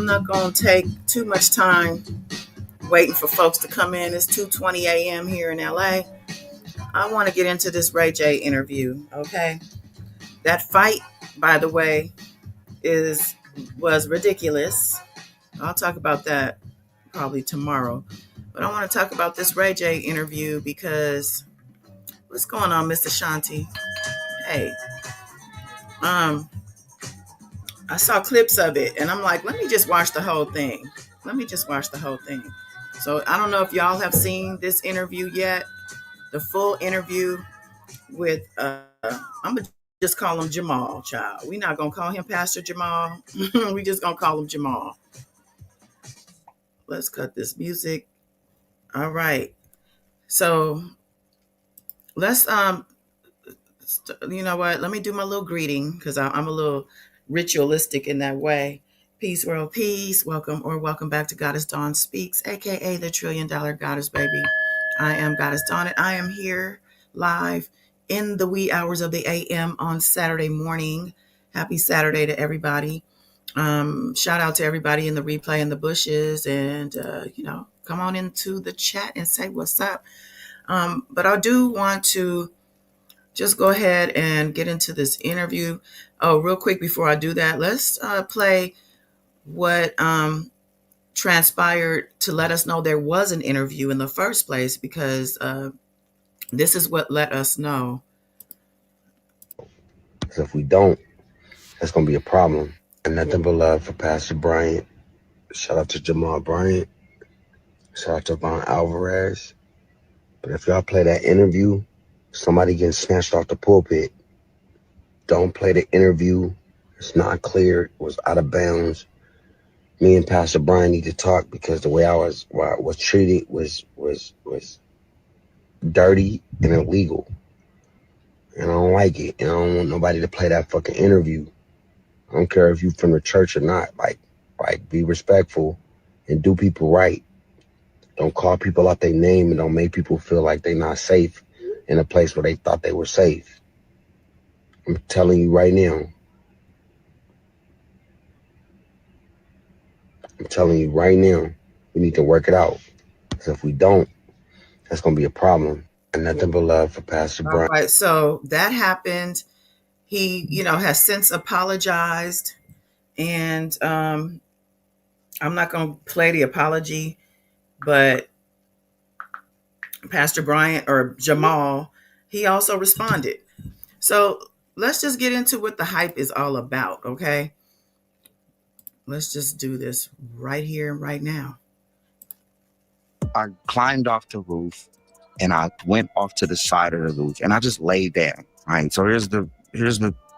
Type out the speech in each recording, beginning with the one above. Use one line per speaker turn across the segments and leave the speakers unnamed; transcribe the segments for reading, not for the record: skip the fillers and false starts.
not going to take too much time waiting for folks to come in. It's 2:20 a.m. here in LA. I want to get into this Ray J interview, okay? That fight, by the way, was ridiculous. I'll talk about that probably tomorrow. But I want to talk about this Ray J interview because what's going on, Mr. Shanti? Hey, I saw clips of it and I'm like, let me just watch the whole thing. So I don't know if y'all have seen this interview yet. The full interview with I'm gonna just call him Jamal, child. We're not gonna call him Pastor Jamal. We just gonna call him Jamal. Let's cut this music. All right. So let's you know what? Let me do my little greeting because I'm a little ritualistic in that way. Peace, world, peace. Welcome back to Goddess Dawn Speaks, aka the $1 Trillion Goddess Baby. I am Goddess Dawn, and I am here live in the wee hours of the AM on Saturday morning. Happy Saturday to everybody. Shout out to everybody in the replay in the bushes, and come on into the chat and say what's up. But I do want to just go ahead and get into this interview. Oh, real quick before I do that, let's play what transpired to let us know there was an interview in the first place, because this is what let us know.
Because if we don't, that's going to be a problem. And nothing but love for Pastor Bryant. Shout out to Jamal Bryant. Shout out to Von Alvarez. But if y'all play that interview, somebody getting snatched off the pulpit. Don't play the interview. It's not clear. It was out of bounds. Me and Pastor Bryant need to talk because the way I was treated was dirty and illegal. And I don't like it. And I don't want nobody to play that fucking interview. I don't care if you from the church or not. Like be respectful and do people right. Don't call people out their name and don't make people feel like they're not safe in a place where they thought they were safe. I'm telling you right now. We need to work it out. Because if we don't, that's going to be a problem. And nothing but love for Pastor Bryant.
All right, so that happened. He, has since apologized. And I'm not going to play the apology, but Pastor Bryant or Jamal, he also responded. So let's just get into what the hype is all about, okay? Let's just do this right here, right now.
I climbed off the roof and I went off to the side of the roof and I just laid down, right? So here's the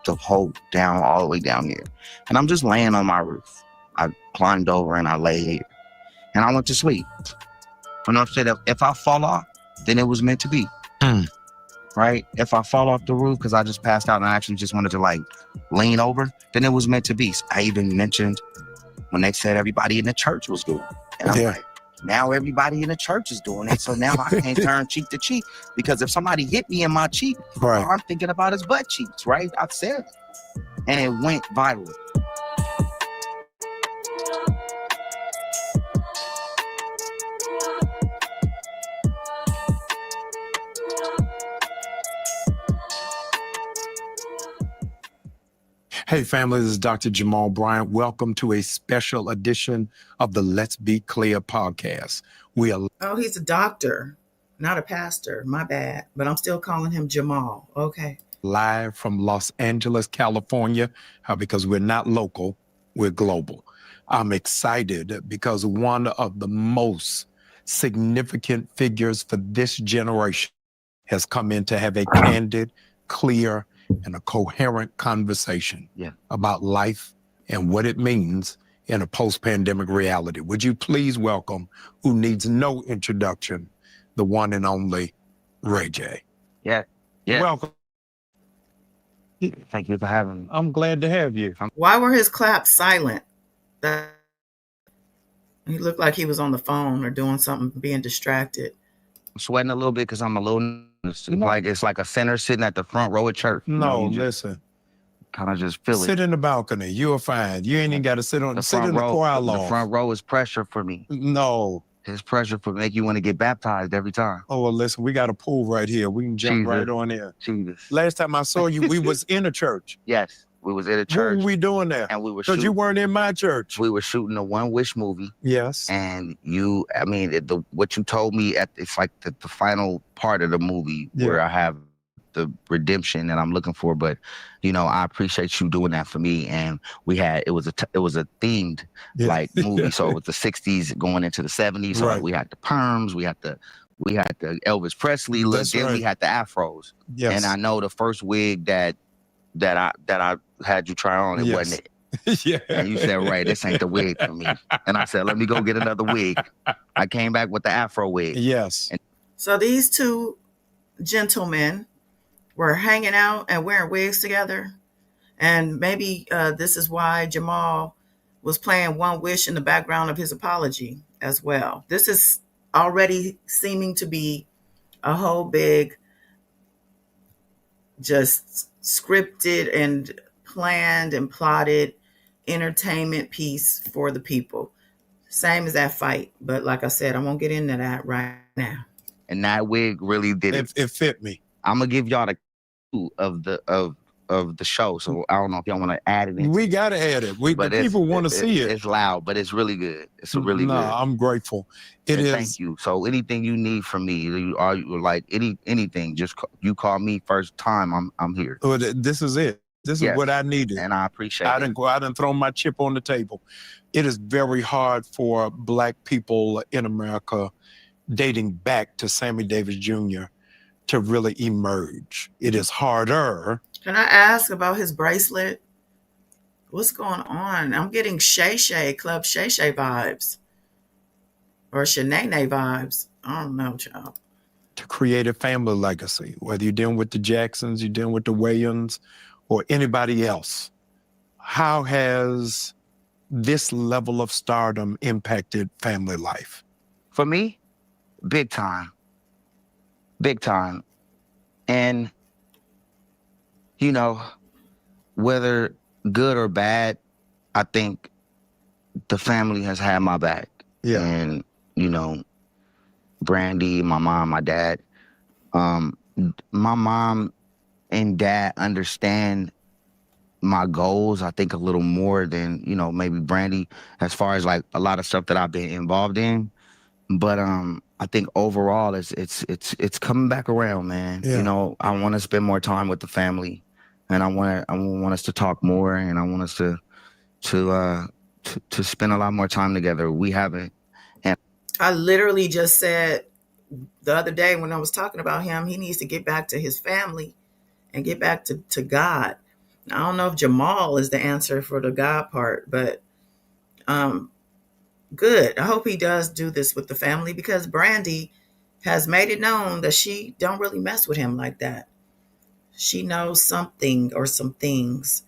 hole down all the way down here. And I'm just laying on my roof. I climbed over and I lay here. And I went to sleep. You know what I'm saying? If I fall off, then it was meant to be. Right? If I fall off the roof because I just passed out and I actually just wanted to lean over, then it was meant to be. I even mentioned when they said everybody in the church was doing it. And I'm like, now everybody in the church is doing it. So now I can't turn cheek to cheek, because if somebody hit me in my cheek, right, all I'm thinking about is butt cheeks, right? I've said it. And it went viral.
Hey family, this is Dr. Jamal Bryant. Welcome to a special edition of the Let's Be Clear podcast.
Oh, he's a doctor, not a pastor. My bad. But I'm still calling him Jamal. Okay.
Live from Los Angeles, California, because we're not local, we're global. I'm excited because one of the most significant figures for this generation has come in to have a candid, clear, and a coherent conversation about life and what it means in a post-pandemic reality. Would you please welcome, who needs no introduction, the one and only Ray J.
Yeah.
Welcome.
Thank you for having me.
I'm glad to have you.
Why were his claps silent? He looked like he was on the phone or doing something, being distracted.
I'm sweating a little bit because I'm a little, it's like a sinner sitting at the front row at church.
No, listen.
kind of just feel
Sit
it.
in the balcony. You're fine. You ain't even got to sit
The
sit
front
in the
row,
choir
the
loft.
front row is pressure for me.
No.
It's pressure for make you want to get baptized every time.
Oh, well, listen, we got a pool right here. We can jump
Jesus.
right on in.
Jesus.
Last time I saw you, we was in a church.
Yes, we was in a
What
church.
were we doing there?
And we were
Because you weren't in my church.
We were shooting a One Wish movie.
Yes.
And what you told me it's like the final part of the movie where I have the redemption that I'm looking for. But, I appreciate you doing that for me. And it was a themed like movie. So it was the 60s going into the 70s. So
Right.
we had the perms, we had the Elvis Presley look,
That's
then
right.
we had the afros.
Yes.
And I know the first wig that I had you try on, it wasn't it.
Yeah.
And you said, Ray, this ain't the wig for me. And I said, let me go get another wig. I came back with the afro wig.
Yes.
So these two gentlemen were hanging out and wearing wigs together. And maybe this is why Jamal was playing One Wish in the background of his apology as well. This is already seeming to be a whole big, just scripted and planned and plotted entertainment piece for the people. Same as that fight. But like I said, I won't get into that right now.
And that wig really did it.
It fit me.
I'm gonna give y'all the clue of the show. So I don't know if y'all want to add it in.
We got to add it. The people want to see it.
It's loud, but it's really good. It's really good.
I'm grateful. It is.
Thank you. So anything you need from me, you like anything, just you call me first time. I'm here.
Well, this is it. This is what I needed.
And I appreciate it.
I didn't go out and throw my chip on the table. It is very hard for Black people in America dating back to Sammy Davis Jr. to really emerge. It is harder.
Can I ask about his bracelet? What's going on? I'm getting Club Shay Shay vibes. Or Shanae vibes. I don't know, child.
To create a family legacy, whether you're dealing with the Jacksons, you're dealing with the Williams, or anybody else. How has this level of stardom impacted family life?
For me, big time. Big time. And, whether good or bad, I think the family has had my back.
Yeah.
And, Brandy, my mom, my dad. My mom and dad understand my goals, I think, a little more than, maybe Brandy, as far as like a lot of stuff that I've been involved in. But I think overall it's coming back around, man.
Yeah.
I want to spend more time with the family, and I want us to talk more, and I want us to spend a lot more time together. We haven't. And
I literally just said the other day when I was talking about him, he needs to get back to his family and get back to God. I don't know if Jamal is the answer for the God part, but good. I hope he does do this with the family, because Brandy has made it known that she don't really mess with him like that. She knows something or some things,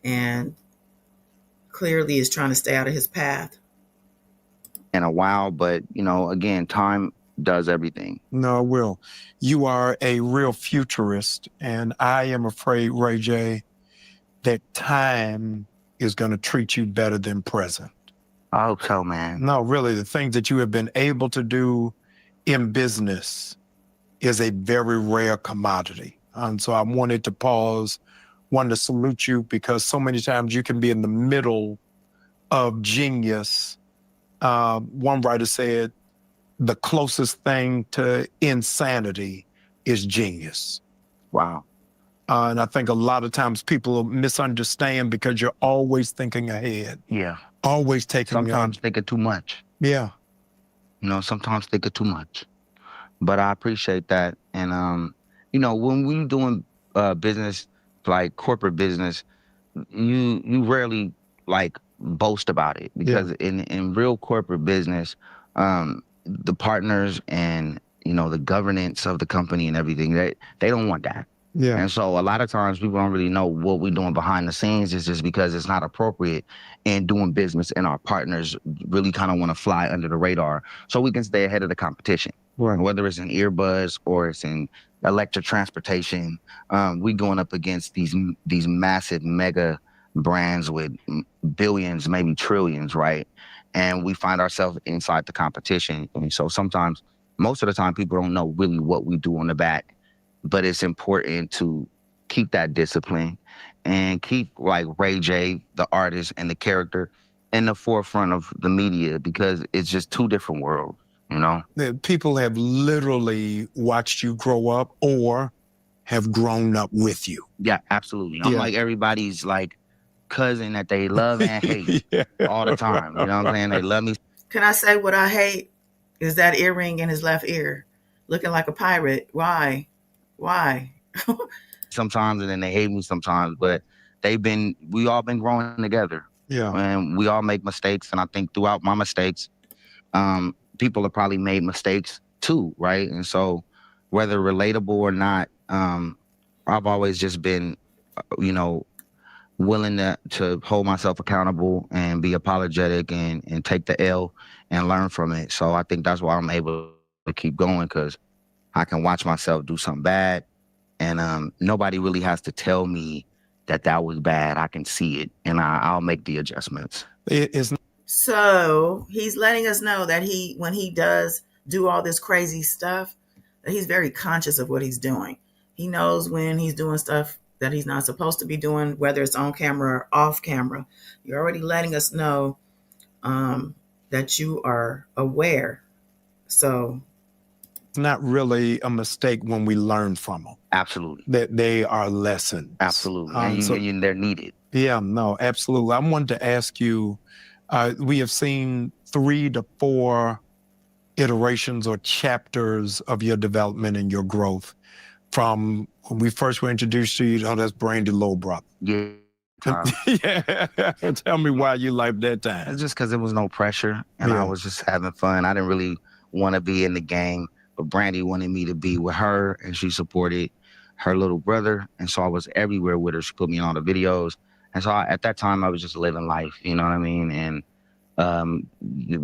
and clearly is trying to stay out of his path.
In a while, but again, time does everything.
No, it will. You are a real futurist, and I am afraid, Ray J, that time is going to treat you better than present.
I hope so, man.
No, really, the things that you have been able to do in business is a very rare commodity. And so I wanted to pause, wanted to salute you, because so many times you can be in the middle of genius. One writer said, the closest thing to insanity is genius.
Wow.
And I think a lot of times people misunderstand because you're always thinking ahead.
Yeah.
Always taking.
Sometimes thinking too much.
Yeah.
Sometimes thinking too much. But I appreciate that. And, when we're doing business, like corporate business, you rarely like boast about it, because in real corporate business, the partners and, the governance of the company and everything, they don't want that.
Yeah.
And so a lot of times people don't really know what we're doing behind the scenes. It's just because it's not appropriate in doing business, and our partners really kind of want to fly under the radar so we can stay ahead of the competition.
Right.
Whether it's in earbuds or it's in electric transportation. We going up against these massive mega brands with billions, maybe trillions, right? And we find ourselves inside the competition. And so sometimes, most of the time, people don't know really what we do on the back, but it's important to keep that discipline and keep like Ray J, the artist and the character, in the forefront of the media, because it's just two different worlds, you know?
People have literally watched you grow up or have grown up with you.
Yeah, absolutely. I'm
Yeah.
like everybody's like cousin that they love and hate
Yeah.
all the time. You know what I'm saying? They love me
Can I say what I hate is that earring in his left ear, looking like a pirate. Why? Why?
sometimes and then they hate me sometimes, but we all been growing together.
Yeah.
And we all make mistakes. And I think throughout my mistakes, people have probably made mistakes too, right? And so whether relatable or not, I've always just been, you know, willing to hold myself accountable and be apologetic and take the L and learn from it. So I think that's why I'm able to keep going, because I can watch myself do something bad, and nobody really has to tell me that was bad. I can see it, and I'll make the adjustments.
It's
So he's letting us know that when he does do all this crazy stuff, that he's very conscious of what he's doing. He knows when he's doing stuff that he's not supposed to be doing, whether it's on camera or off camera. You're already letting us know that you are aware. So
not really a mistake when we learn from them.
Absolutely.
That they are lessons.
Absolutely. And they're needed.
Yeah, no, absolutely. I wanted to ask you, we have seen 3 to 4 iterations or chapters of your development and your growth. From when we first were introduced to you, that's Brandy Low Brother.
Yeah.
Yeah. Tell me why you liked that time.
It's just because there was no pressure and I was just having fun. I didn't really want to be in the game, but Brandy wanted me to be with her, and she supported her little brother. And so I was everywhere with her. She put me in all the videos. And so at that time, I was just living life, you know what I mean? And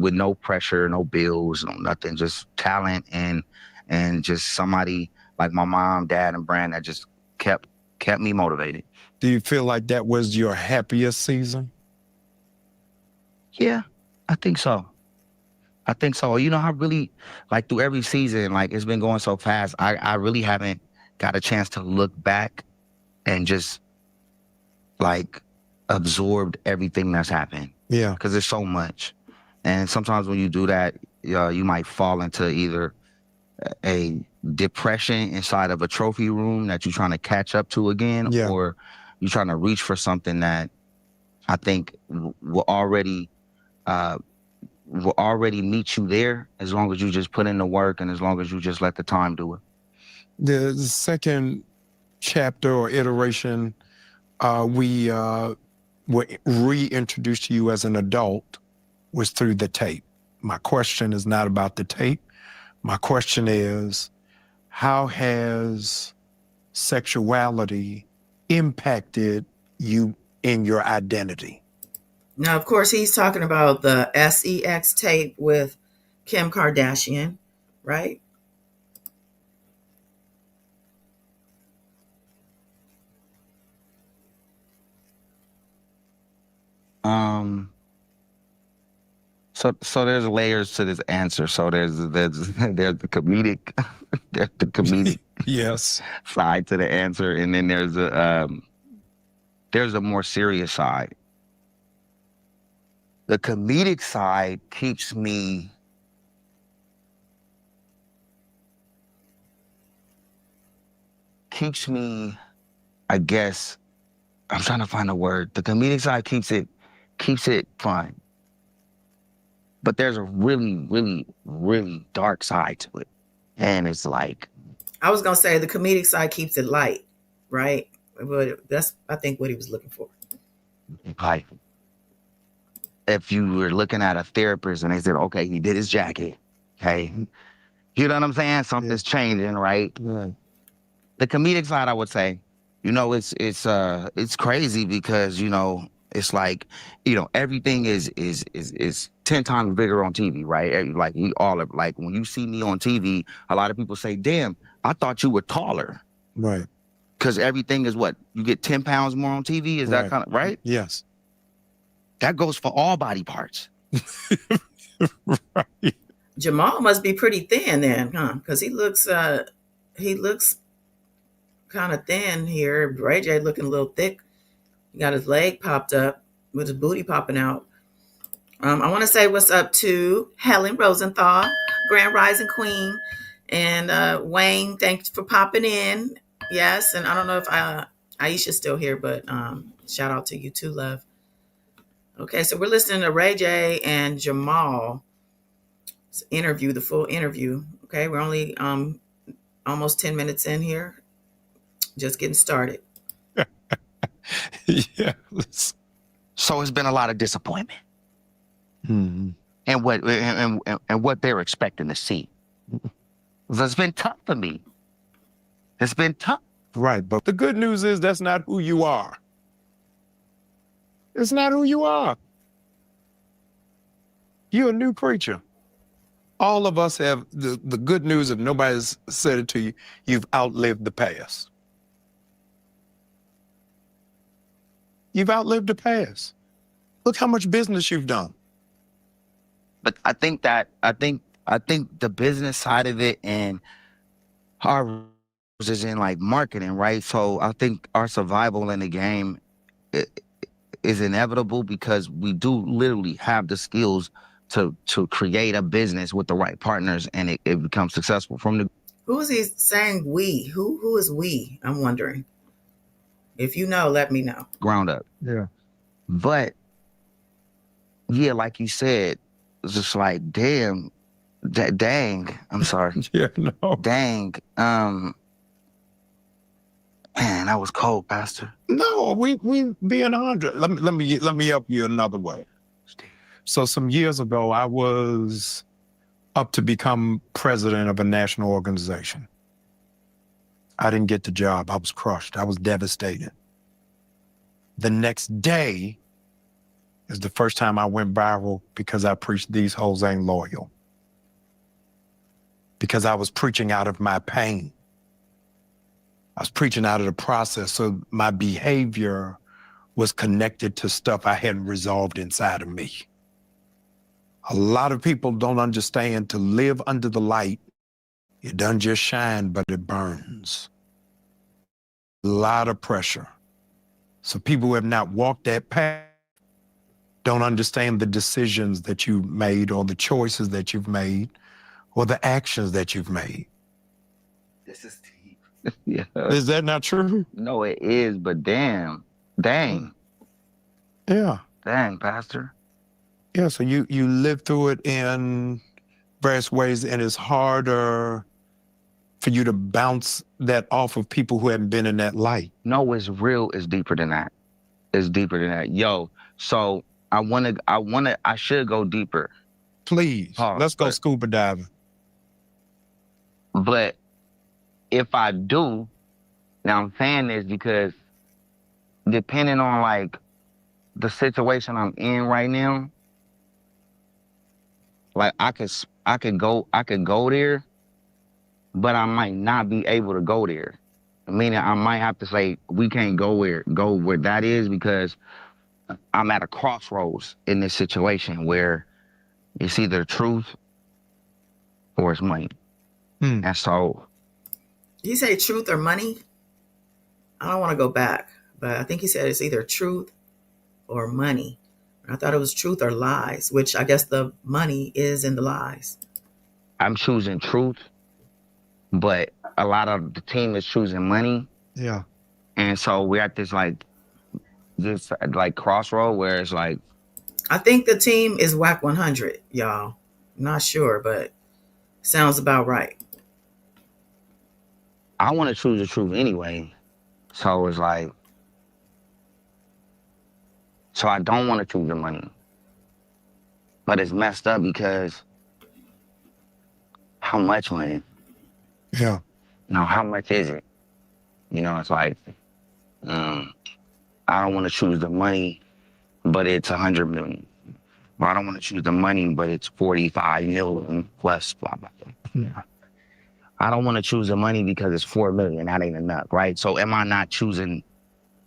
with no pressure, no bills, no nothing, just talent and just somebody like my mom, dad, and Brand that just kept me motivated.
Do you feel like that was your happiest season?
Yeah, I think so. You know, I really, like, through every season, like, it's been going so fast, I really haven't got a chance to look back and just, like, absorbed everything that's happened.
Yeah.
Because there's so much. And sometimes when you do that, you might fall into either a depression inside of a trophy room that you're trying to catch up to again, or you're trying to reach for something that I think will already meet you there, as long as you just put in the work and as long as you just let the time do it.
The second chapter or iteration, we were reintroduced to you as an adult, was through the tape. My question is not about the tape. My question is, how has sexuality impacted you in your identity?
now, of course, he's talking about the SEX tape with Kim Kardashian, right?
So there's layers to this answer. So there's the comedic there's the comedic
Yes.
side to the answer, and then there's a more serious side. The comedic side keeps me I guess, I'm trying to find a word. The comedic side keeps it fun. But there's a really, really, really dark side to it. And it's like,
I was gonna say the comedic side keeps it light, right? But that's, I think, what he was looking for.
like, if you were looking at a therapist and they said, okay, he did his jacket, okay, you know what I'm saying? Something's changing, right?
Yeah.
The comedic side, I would say, you know, it's crazy because, you know, it's like, you know, everything is 10 times bigger on TV, right? Like, we all are, like, when you see me on TV, a lot of people say, damn, I thought you were taller.
Right.
Because everything is what? You get 10 pounds more on TV? Is that kind of, right?
Yes.
That goes for all body parts.
Right.
Jamal must be pretty thin then, huh? Because he looks kind of thin here. Ray J looking a little thick. He got his leg popped up with his booty popping out. I want to say what's up to Helen Rosenthal, Grand Rising Queen, and Wayne. Thanks for popping in. Yes, and I don't know if Aisha's still here, but shout out to you too, love. Okay, so we're listening to Ray J and Jamal interview, the full interview. Okay, we're only almost 10 minutes in here, just getting started.
Yes.
So it's been a lot of disappointment.
Mm-hmm.
And what they're expecting to see. It's been tough for me. It's been tough.
Right, but the good news is that's not who you are. It's not who you are. You're a new creature. All of us have the good news, if nobody's said it to you, you've outlived the past. You've outlived the past. Look how much business you've done.
But I think the business side of it and our is in like marketing, right? So I think our survival in the game is inevitable because we do literally have the skills to create a business with the right partners, and it becomes successful from the.
Who is he saying we? Who is we? I'm wondering. If you know, let me know.
Ground up.
Yeah.
But yeah, like you said, it's just like dang. I'm sorry.
Yeah, no.
Dang. Man, that was cold, Pastor.
No, we being 100. Let me help you another way. So some years ago, I was up to become president of a national organization. I didn't get the job. I was crushed. I was devastated. The next day is the first time I went viral because I preached these hoes ain't loyal. Because I was preaching out of my pain. I was preaching out of the process. So my behavior was connected to stuff I hadn't resolved inside of me. A lot of people don't understand to live under the light. It doesn't just shine, but it burns. A lot of pressure. So people who have not walked that path don't understand the decisions that you've made or the choices that you've made or the actions that you've made.
This is deep. Yeah.
Is that not true?
No, it is, but dang.
Yeah.
Dang, Pastor.
Yeah, so you live through it in various ways, and it's harder for you to bounce that off of people who haven't been in that light.
No, it's real. It's deeper than that. It's deeper than that. Yo, so I should go deeper.
Please, let's go scuba diving.
But if I do, now I'm saying this because depending on like the situation I'm in right now, like I could go there, but I might not be able to go there. Meaning I might have to say we can't go where that is because I'm at a crossroads in this situation where it's either truth or it's money. And so
Did he say truth or money? I don't want to go back, but I think he said it's either truth or money. I thought it was truth or lies, which I guess the money is in the lies.
I'm choosing truth, but a lot of the team is choosing money.
Yeah.
And so we're at this crossroad where it's like.
I think the team is whack 100, y'all. I'm not sure, but sounds about right.
I want to choose the truth anyway. So it's like. So I don't want to choose the money. But it's messed up because how much money?
Yeah.
How much is it? It's like, I don't want to choose the money, but it's 100 million. Or I don't want to choose the money, but it's 45 million plus blah, blah, blah. Yeah. I don't want to choose the money because it's $4 million. That ain't enough, right? So am I not choosing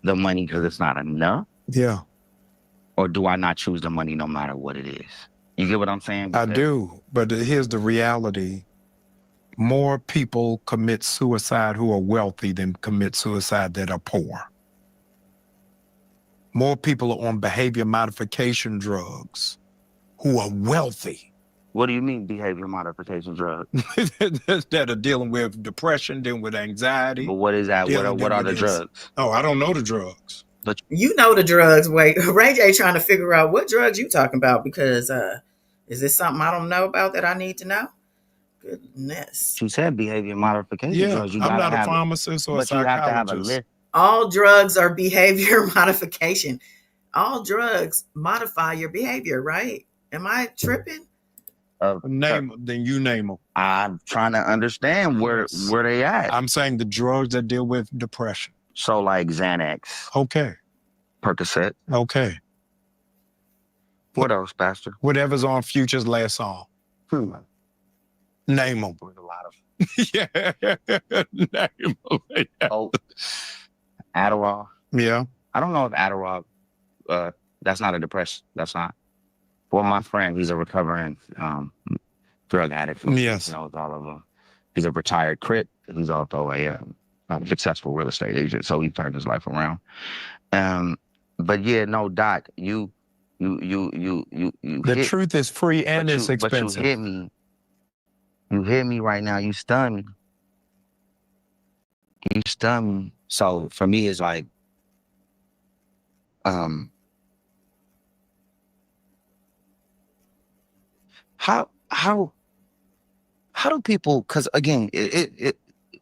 the money because it's not enough?
Yeah,
Or do I not choose the money no matter what it is? You get what I'm saying?
I do. But here's the reality. More people commit suicide who are wealthy than commit suicide that are poor. More people are on behavior modification drugs who are wealthy.
What do you mean behavior modification drug?
That are dealing with depression, dealing with anxiety.
But what is that? What
dealing
are
with
the drugs?
Oh, I don't know the drugs.
You know the drugs. Wait, Ray J trying to figure out what drugs you talking about because is this something I don't know about that I need to know? Goodness.
You said behavior modification
Yeah,
drugs. You
I'm
gotta
not a
have,
pharmacist or a
but you have to have a
psychologist.
list.
All drugs are behavior modification. All drugs modify your behavior, right? Am I tripping?
Then you name them.
I'm trying to understand where they at.
I'm saying the drugs that deal with depression.
So like Xanax,
Okay.
Percocet.
Okay.
What else, Pastor?
Whatever's on Future's last song. Name them.
There's a lot of
Yeah. Name them.
oh, Adderall.
Yeah.
I don't know if Adderall. That's not a depression. That's not. Well, my friend, he's a recovering drug addict.
Yes.
He knows all of them. He's a retired crit. He's also a successful real estate agent, so he turned his life around. But yeah, no, Doc, you.
The truth is free and it's expensive.
But you hit me. You hit me right now. You stun me. You stun me. So for me, it's like, how do people? Because again,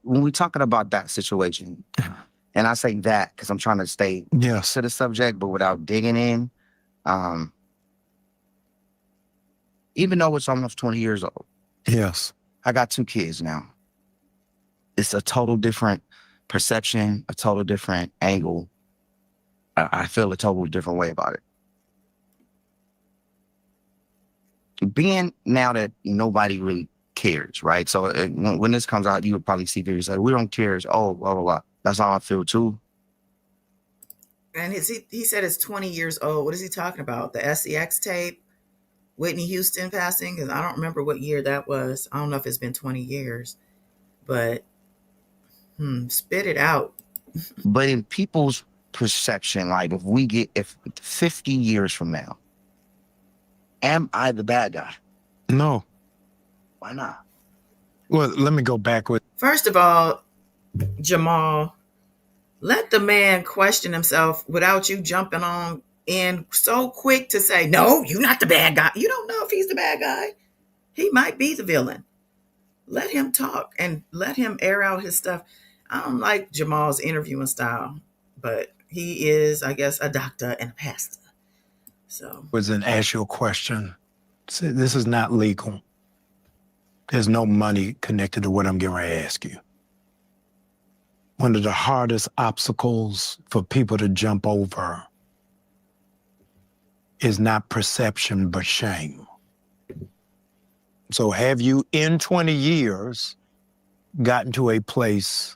when we're talking about that situation, and I say that because I'm trying to stay to the subject, but without digging in. Even though it's almost 20 years old.
Yes.
I got 2 kids now. It's a total different perception, a total different angle. I feel a total different way about it. Being now that nobody really cares, right? So when this comes out, you'll probably see people say, we don't care. Oh, blah, blah, blah. That's how I feel too.
And he said it's 20 years old. What is he talking about? The SEX tape? Whitney Houston passing? Because I don't remember what year that was. I don't know if it's been 20 years. But spit it out.
But in people's perception, like if 50 years from now, am I the bad guy?
No.
Why not?
Well, let me go back with.
First of all, Jamal, let the man question himself without you jumping on in so quick to say, no, you're not the bad guy. You don't know if he's the bad guy. He might be the villain. Let him talk and let him air out his stuff. I don't like Jamal's interviewing style, but he is, I guess, a doctor and a pastor. So
Was an ask you a question. This is not legal. There's no money connected to what I'm getting ready to ask you. One of the hardest obstacles for people to jump over is not perception, but shame. So have you, in 20 years, gotten to a place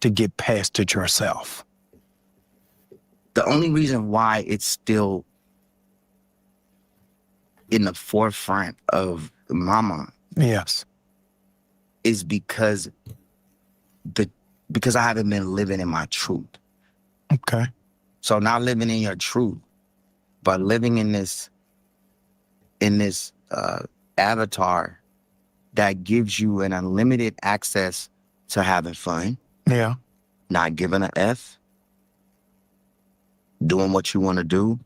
to get past it yourself?
The only reason why it's still in the forefront of mama
Yes.
is because I haven't been living in my truth.
Okay.
So not living in your truth, but living in this avatar that gives you an unlimited access to having fun.
Yeah.
Not giving a F, doing what you want to do,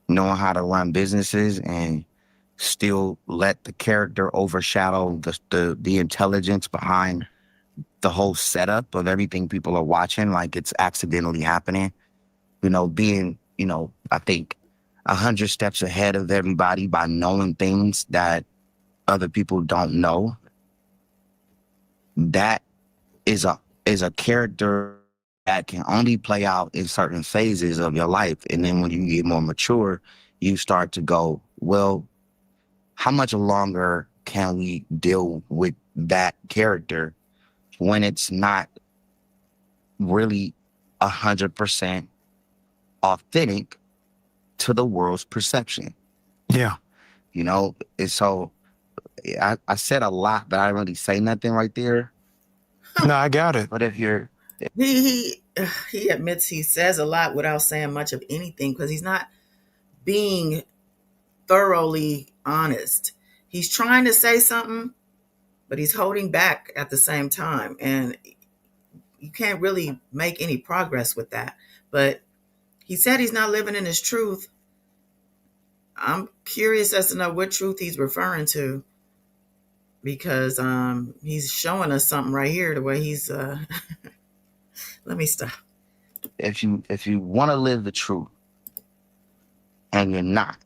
knowing how to run businesses, and still let the character overshadow the intelligence behind the whole setup of everything people are watching, like it's accidentally happening. Being, I think 100 steps ahead of everybody by knowing things that other people don't know. That is a character that can only play out in certain phases of your life. And then when you get more mature, you start to go, well, how much longer can we deal with that character when it's not really 100% authentic to the world's perception.
Yeah.
You know, and so I said a lot, but I didn't really say nothing right there.
No, I got it.
But if you're,
He admits he says a lot without saying much of anything because he's not being thoroughly honest. He's trying to say something, but he's holding back at the same time, and you can't really make any progress with that. But he said he's not living in his truth. I'm curious as to know what truth he's referring to because he's showing us something right here the way he's let me stop.
if you want to live the truth and you're not,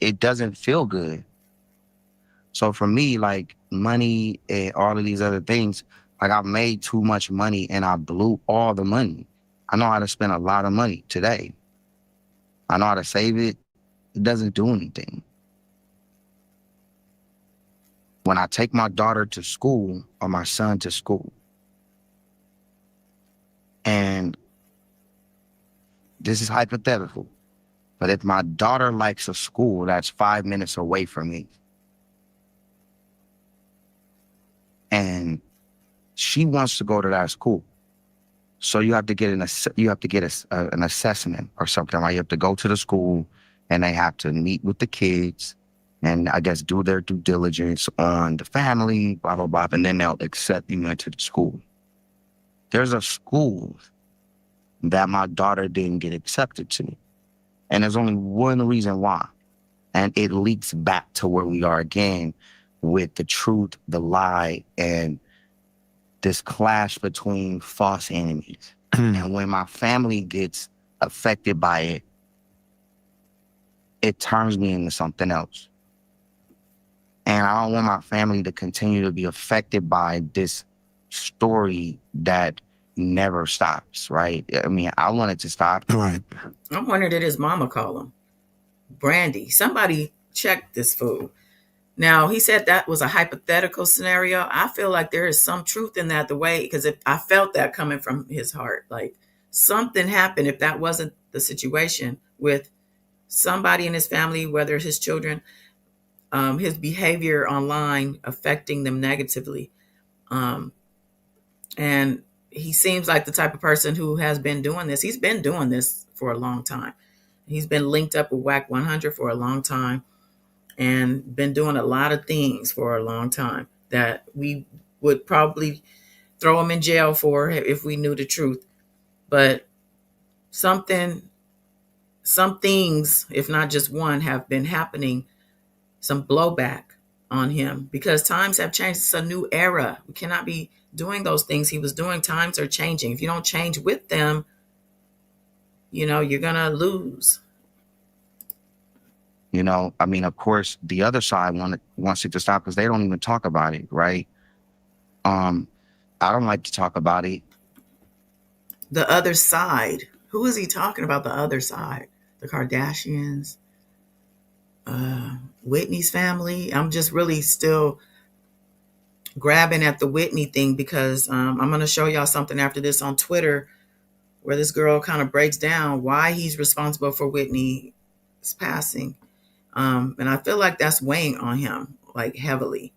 it doesn't feel good. So for me, like money and all of these other things, like I made too much money and I blew all the money. I know how to spend a lot of money today. I know how to save it. It doesn't do anything. When I take my daughter to school or my son to school, and this is hypothetical, but if my daughter likes a school that's 5 minutes away from me, and she wants to go to that school, so you have to get an assessment or something, right? You have to go to the school, and they have to meet with the kids, and I guess do their due diligence on the family, blah blah blah, and then they'll accept you into the school. There's a school that my daughter didn't get accepted to, and there's only one reason why, and it leaks back to where we are again with the truth, the lie, and this clash between false enemies. And when my family gets affected by it, it turns me into something else. And I don't want my family to continue to be affected by this story that never stops, right? I mean, I want it to stop.
Right.
I wonder did his mama call him? Brandy. Somebody check this fool. Now, he said that was a hypothetical scenario. I feel like there is some truth in that, the way, because if I felt that coming from his heart, like something happened if that wasn't the situation with somebody in his family, whether it's his children, his behavior online affecting them negatively. And he seems like the type of person who has been doing this. He's been doing this for a long time. He's been linked up with WAC 100 for a long time and been doing a lot of things for a long time that we would probably throw him in jail for if we knew the truth. But some things, if not just one, have been happening, some blowback on him because times have changed. It's a new era. We cannot be doing those things he was doing. Times are changing. If you don't change with them, you're going to lose.
You know, I mean, of course, the other side wants it to stop because they don't even talk about it, right? I don't like to talk about it.
The other side. Who is he talking about? The other side? The Kardashians, Whitney's family. I'm just really still grabbing at the Whitney thing because I'm going to show y'all something after this on Twitter where this girl kind of breaks down why he's responsible for Whitney's passing. And I feel like that's weighing on him, like heavily.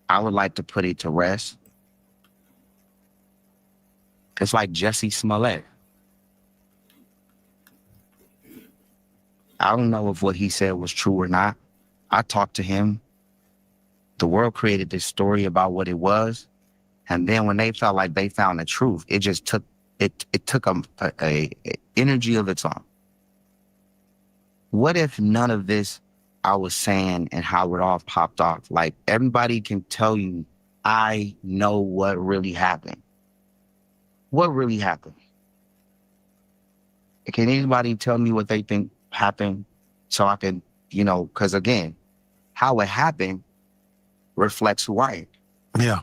I would like to put it to rest. It's like Jesse Smollett. I don't know if what he said was true or not. I talked to him. The world created this story about what it was. And then when they felt like they found the truth, it just took a energy of its own. What if none of this I was saying and how it all popped off? Like everybody can tell you, I know what really happened. What really happened? Can anybody tell me what they think happened so I can, because again, how it happened reflects who I am.
Yeah.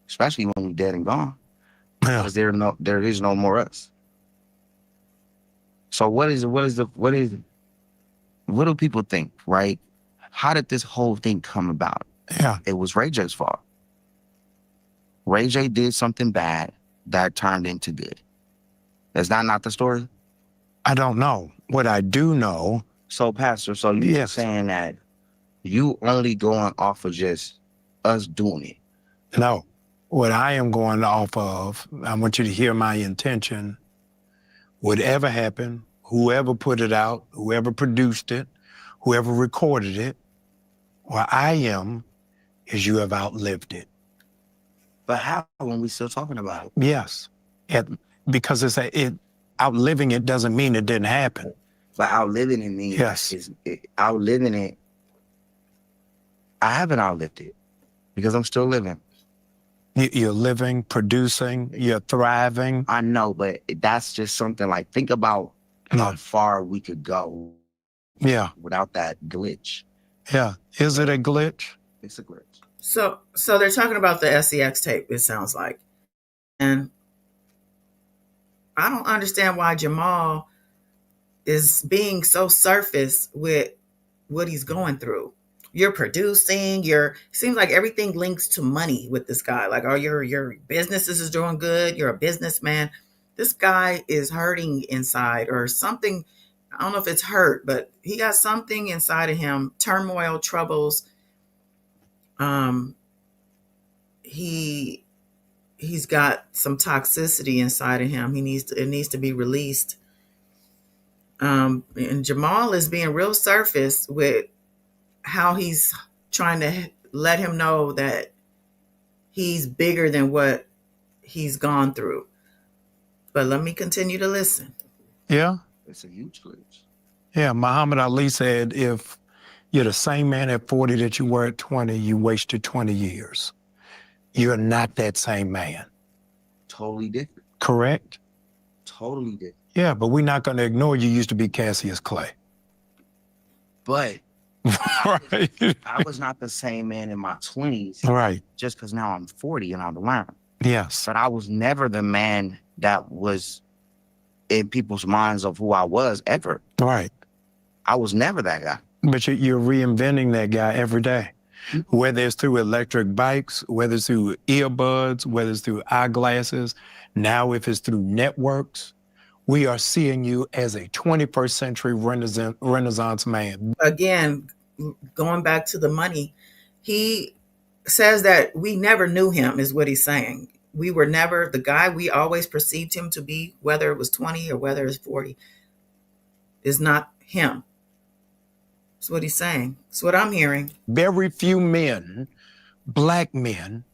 Especially when we're dead and gone.
Yeah.
Because there is no more us. So what do people think, right? How did this whole thing come about?
Yeah.
It was Ray J's fault. Ray J did something bad that turned into good. Is that not the story?
I don't know. What I do know.
So, Pastor, so you're
Yes.
saying that you only going off of just us doing it?
No. What I am going off of, I want you to hear my intention. Whatever happened, whoever put it out, whoever produced it, whoever recorded it, where I am is you have outlived it.
But how when we still talking about it?
Yes. Because outliving it doesn't mean it didn't happen.
But outliving it means
Yes.
Outliving it. I haven't outlived it because I'm still living.
You're living, producing, you're thriving.
I know, but that's just something like, think about how far we could go.
Yeah.
Without that glitch.
Yeah. Is it a glitch?
It's a glitch.
So they're talking about the SEX tape, it sounds like. And I don't understand why Jamal is being so surface with what he's going through. You're producing, seems like everything links to money with this guy. Like, oh, your businesses is doing good, you're a businessman. This guy is hurting inside or something. I don't know if it's hurt, but he got something inside of him, turmoil, troubles. He's got some toxicity inside of him. It needs to be released. And Jamal is being real surface with how he's trying to let him know that he's bigger than what he's gone through. But let me continue to listen.
Yeah.
It's a huge glitch.
Yeah. Muhammad Ali said, if you're the same man at 40 that you were at 20, you wasted 20 years. You're not that same man.
Totally different.
Correct?
Totally different.
Yeah, but we're not going to ignore you used to be Cassius Clay.
But
right.
I was not the same man in my 20s.
Right.
Just because now I'm 40 and I've learned.
Yes.
But I was never the man that was in people's minds of who I was ever.
Right.
I was never that guy.
But you're reinventing that guy every day. Whether it's through electric bikes, whether it's through earbuds, whether it's through eyeglasses, now if it's through networks, we are seeing you as a 21st century Renaissance man.
Again, going back to the money, he says that we never knew him, is what he's saying. We were never the guy we always perceived him to be, whether it was 20 or whether it's 40, is not him. That's what he's saying. That's what I'm hearing.
Very few men, Black men,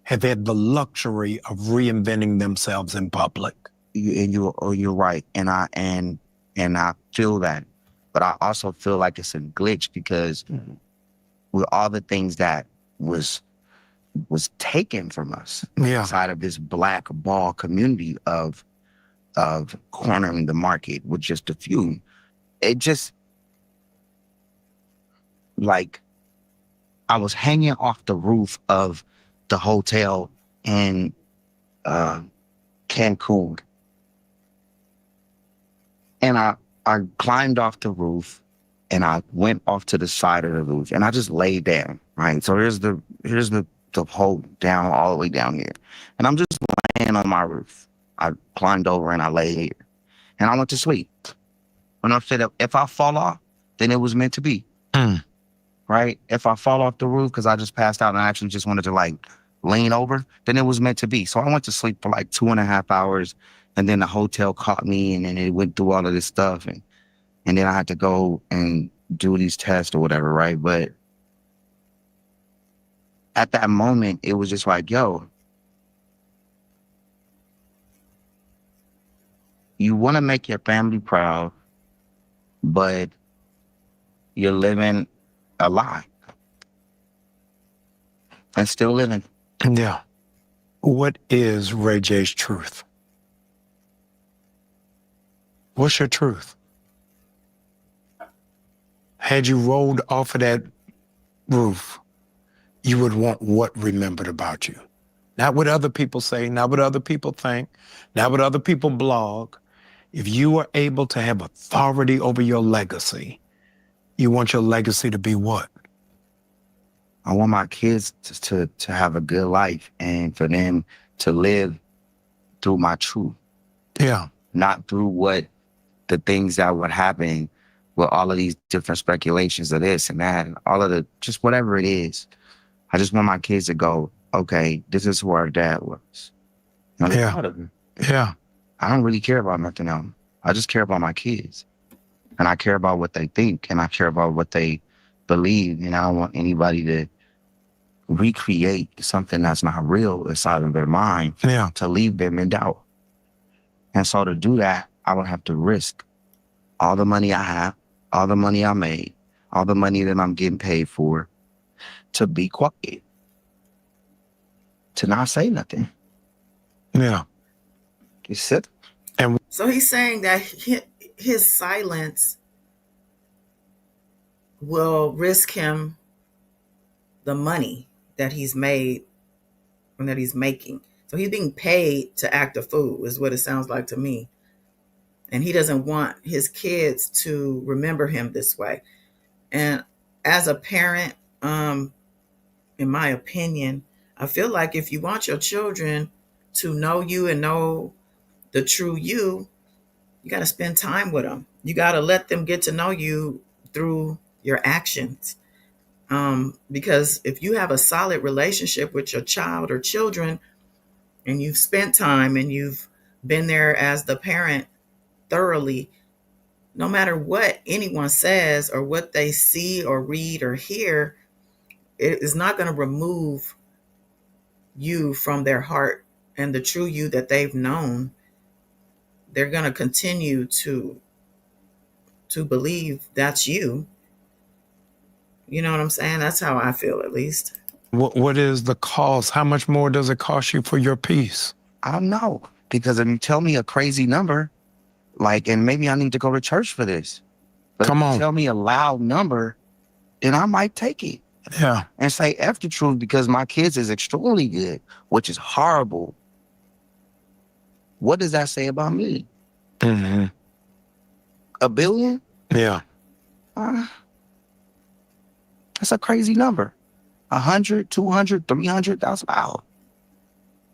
have had the luxury of reinventing themselves in public.
You're right, and I feel that, but I also feel like it's a glitch because with all the things that was taken from us inside of this black ball community of cornering the market with just a few, it just like I was hanging off the roof of the hotel in Cancun. And I climbed off the roof and I went off to the side of the roof and I just laid down, right? So here's the whole down all the way down here. And I'm just laying on my roof. I climbed over and I lay here. And I went to sleep. When I said if I fall off, then it was meant to be. Right? If I fall off the roof because I just passed out and I actually just wanted to like lean over, then it was meant to be. So I went to sleep for like 2.5 hours. And then the hotel caught me and then it went through all of this stuff. And then I had to go and do these tests or whatever, right? But at that moment, it was just like, yo, you want to make your family proud, but you're living a lie. And still living.
Yeah. What is Ray J's truth? What's your truth? Had you rolled off of that roof, you would want what remembered about you? Not what other people say, not what other people think, not what other people blog. If you are able to have authority over your legacy, you want your legacy to be what?
I want my kids to have a good life and for them to live through my truth,
Yeah.
not through what the things that would happen with all of these different speculations of this and that and all of the just whatever it is. I just want my kids to go, okay, this is who our dad was. You know, they're
Yeah.
proud of him.
Yeah.
I don't really care about nothing else. I just care about my kids. And I care about what they think and I care about what they believe. And I don't want anybody to recreate something that's not real inside of their mind
Yeah.
to leave them in doubt. And so to do that, I would have to risk all the money I have, all the money I made, all the money that I'm getting paid for to be quiet, to not say nothing.
Yeah.
You sit.
So he's saying that his silence will risk him the money that he's made and that he's making. So he's being paid to act a fool, is what it sounds like to me. And he doesn't want his kids to remember him this way. And as a parent, in my opinion, I feel like if you want your children to know you and know the true you got to spend time with them. You got to let them get to know you through your actions. Because if you have a solid relationship with your child or children and you've spent time and you've been there as the parent thoroughly, no matter what anyone says or what they see or read or hear, it is not going to remove you from their heart and the true you that they've known. They're going to continue to believe that's you. You know what I'm saying? That's how I feel, at least.
What is the cost? How much more does it cost you for your peace?
I don't know. Because if you tell me a crazy number, like, and maybe I need to go to church for this. But
Come
if you
on.
tell me a loud number, then I might take it
Yeah.
and say F the truth because my kids is extremely good, which is horrible. What does that say about me?
Mm-hmm.
$1 billion?
Yeah.
That's a crazy number. 100, 200, 300, that's loud.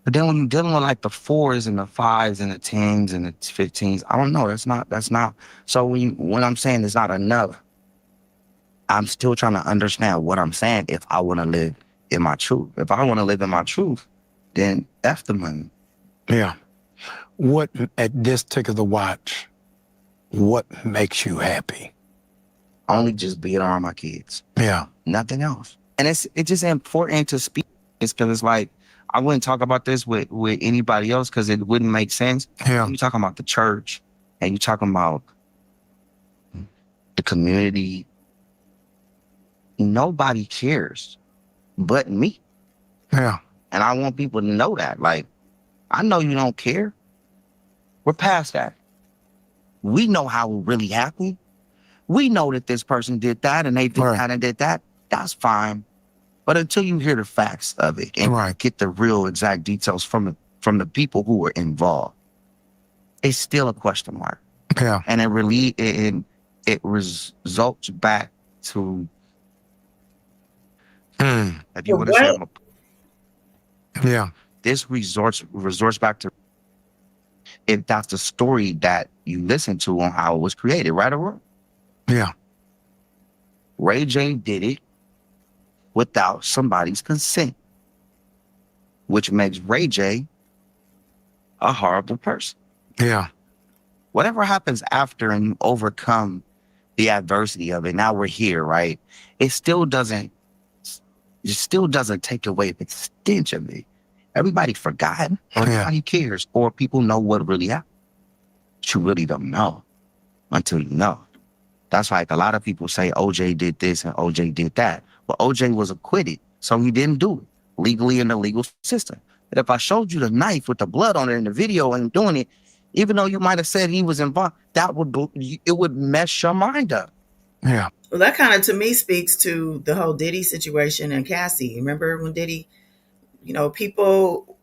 But then when you're dealing with like the 4s and the 5s and the 10s and the 15s, I don't know. That's not. So when I'm saying it's not enough, I'm still trying to understand what I'm saying if I want to live in my truth. If I want to live in my truth, then F the money.
Yeah. What, at this tick of the watch, what makes you happy?
Only just being around my kids.
Yeah.
Nothing else. And it's just important to speak. It's because it's like, I wouldn't talk about this with anybody else because it wouldn't make sense.
Yeah.
You're talking about the church and you're talking about the community. Nobody cares but me.
Yeah.
And I want people to know that. Like, I know you don't care. We're past that. We know how it really happened. We know that this person did that and they did
Right.
that and did that. That's fine. But until you hear the facts of it and
Right.
get the real exact details from the people who were involved, it's still a question mark.
Yeah.
And it results back to if you
The
would have said
what?
Yeah.
this resorts back to if that's the story that you listen to on how it was created, right or wrong.
Yeah.
Ray J did it without somebody's consent, which makes Ray J a horrible person.
Yeah.
Whatever happens after and you overcome the adversity of it, now we're here, right? It still doesn't take away the stench of it. Everybody forgot, or nobody cares, or people know what really happened. But you really don't know until you know. That's like a lot of people say OJ did this and OJ did that. But OJ was acquitted, so he didn't do it legally in the legal system. But if I showed you the knife with the blood on it in the video and doing it, even though you might have said he was involved, it would mess your mind up.
Yeah.
Well, that kind of to me speaks to the whole Diddy situation and Cassie. Remember when Diddy, people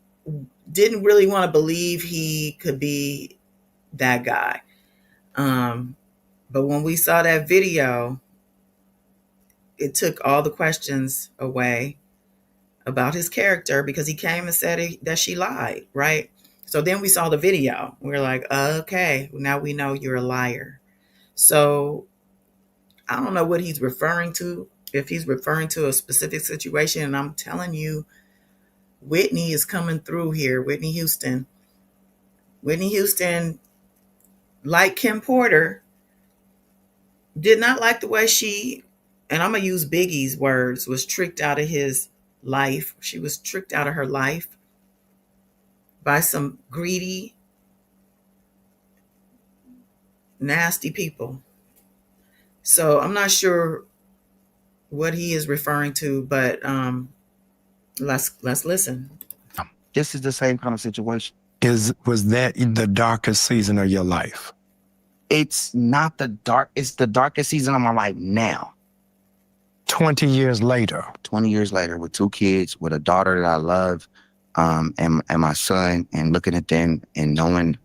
didn't really want to believe he could be that guy. But when we saw that video, it took all the questions away about his character because he came and said that she lied, right? So then we saw the video. We are like, okay, now we know you're a liar. So I don't know what he's referring to, if he's referring to a specific situation. And I'm telling you, Whitney is coming through here. Whitney Houston. Whitney Houston, like Kim Porter, did not like the way she, and I'm going to use Biggie's words, was tricked out of his life. She was tricked out of her life by some greedy, nasty people. So I'm not sure what he is referring to, but let's listen.
This is the same kind of situation.
Was that the darkest season of your life?
It's not it's the darkest season of my life now.
20 years later.
20 years later, with 2 kids, with a daughter that I love, and my son, and looking at them and knowing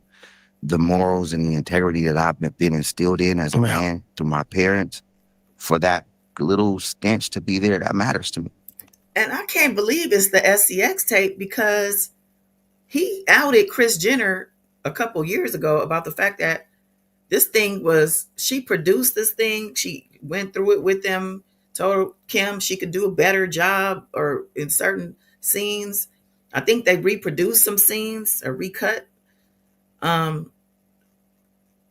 the morals and the integrity that I've been instilled in as a man through my parents, for that little stench to be there, that matters to me.
And I can't believe it's the SCX tape, because he outed Kris Jenner a couple years ago about the fact that this thing she produced this thing. She went through it with them, told Kim she could do a better job or in certain scenes. I think they reproduced some scenes or recut.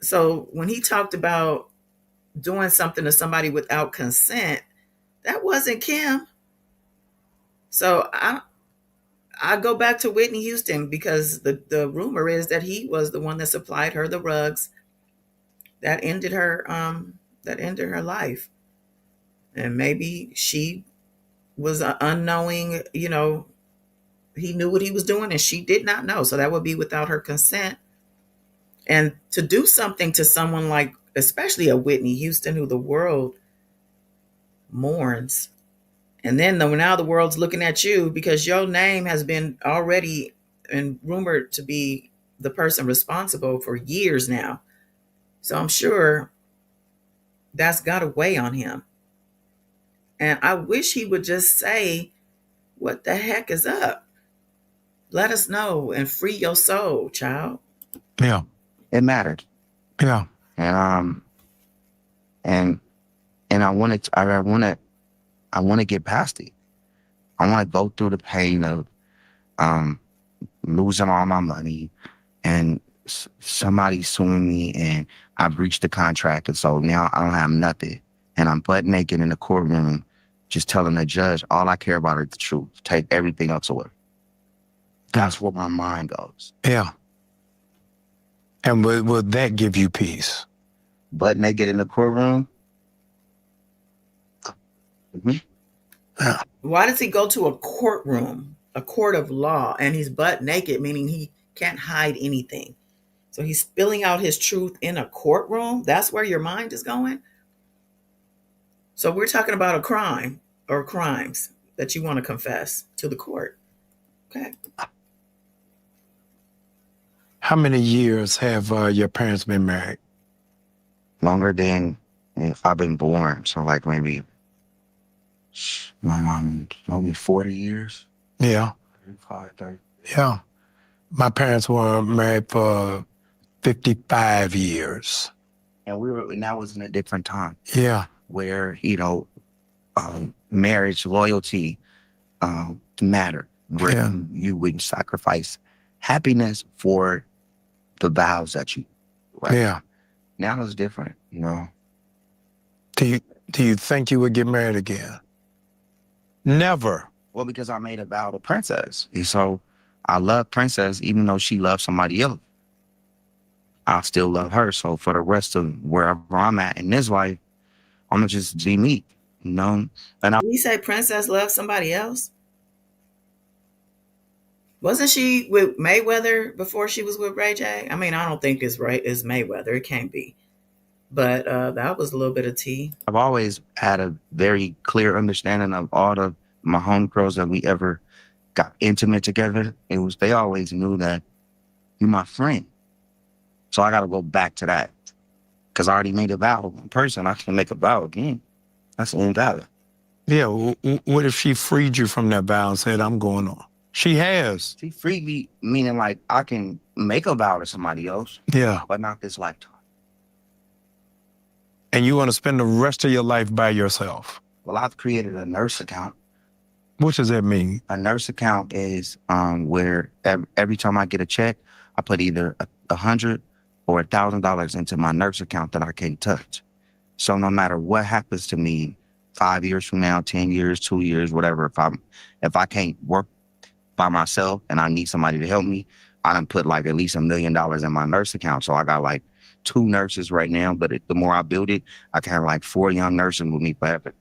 So when he talked about doing something to somebody without consent, that wasn't Kim. So I go back to Whitney Houston, because the rumor is that he was the one that supplied her the rugs that ended her life. And maybe she was unknowing, he knew what he was doing and she did not know. So that would be without her consent. And to do something to someone like, especially a Whitney Houston, who the world mourns, and then now the world's looking at you because your name has been already and rumored to be the person responsible for years now. So I'm sure that's got to weigh on him. And I wish he would just say, what the heck is up? Let us know and free your soul, child.
Yeah.
It mattered.
Yeah.
And I want to get past it. I want to go through the pain of losing all my money and somebody suing me, and I breached the contract, and so now I don't have nothing, and I'm butt naked in the courtroom just telling the judge all I care about is the truth. Take everything else away. That's where my mind goes.
Yeah. And will that give you peace?
Butt naked in the courtroom? Mm-hmm.
Yeah.
Why does he go to a courtroom, a court of law, and he's butt naked, meaning he can't hide anything? So he's spilling out his truth in a courtroom? That's where your mind is going? So we're talking about a crime or crimes that you want to confess to the court. Okay.
How many years have your parents been married?
Longer than if I've been born. So like maybe 40 years.
Yeah.
35, 30.
Yeah. My parents were married for 55 years.
And that was in a different time.
Yeah.
Where, marriage, loyalty mattered. Where you wouldn't sacrifice happiness for the vows that you. Right?
Yeah.
Now it's different,
Do you think you would get married again? Never.
Well, because I made a vow to Princess. And so I love Princess, even though she loves somebody else. I still love her. So for the rest of wherever I'm at in this life, I'm going to just be me, And
Did he say Princess loves somebody else? Wasn't she with Mayweather before she was with Ray J? I mean, I don't think it's Mayweather. It can't be. But that was a little bit of tea.
I've always had a very clear understanding of all of my homegirls that we ever got intimate together. They always knew that you're my friend. So I got to go back to that. Because I already made a vow in person. I can make a vow again. That's invalid.
Yeah. What if she freed you from that vow and said, I'm going on? She has.
She freed me, meaning like I can make a vow to somebody else,
Yeah.
but not this lifetime.
And you want to spend the rest of your life by yourself.
Well, I've created a nurse account.
What does that mean?
A nurse account is where every time I get a check, I put either $100 or $1,000 into my nurse account that I can't touch. So no matter what happens to me, 5 years from now, 10 years, 2 years, whatever, if I can't work by myself and I need somebody to help me, I done put like at least $1 million in my nurse account. So I got like 2 nurses right now, but the more I build it, I can have like 4 young nurses with me forever.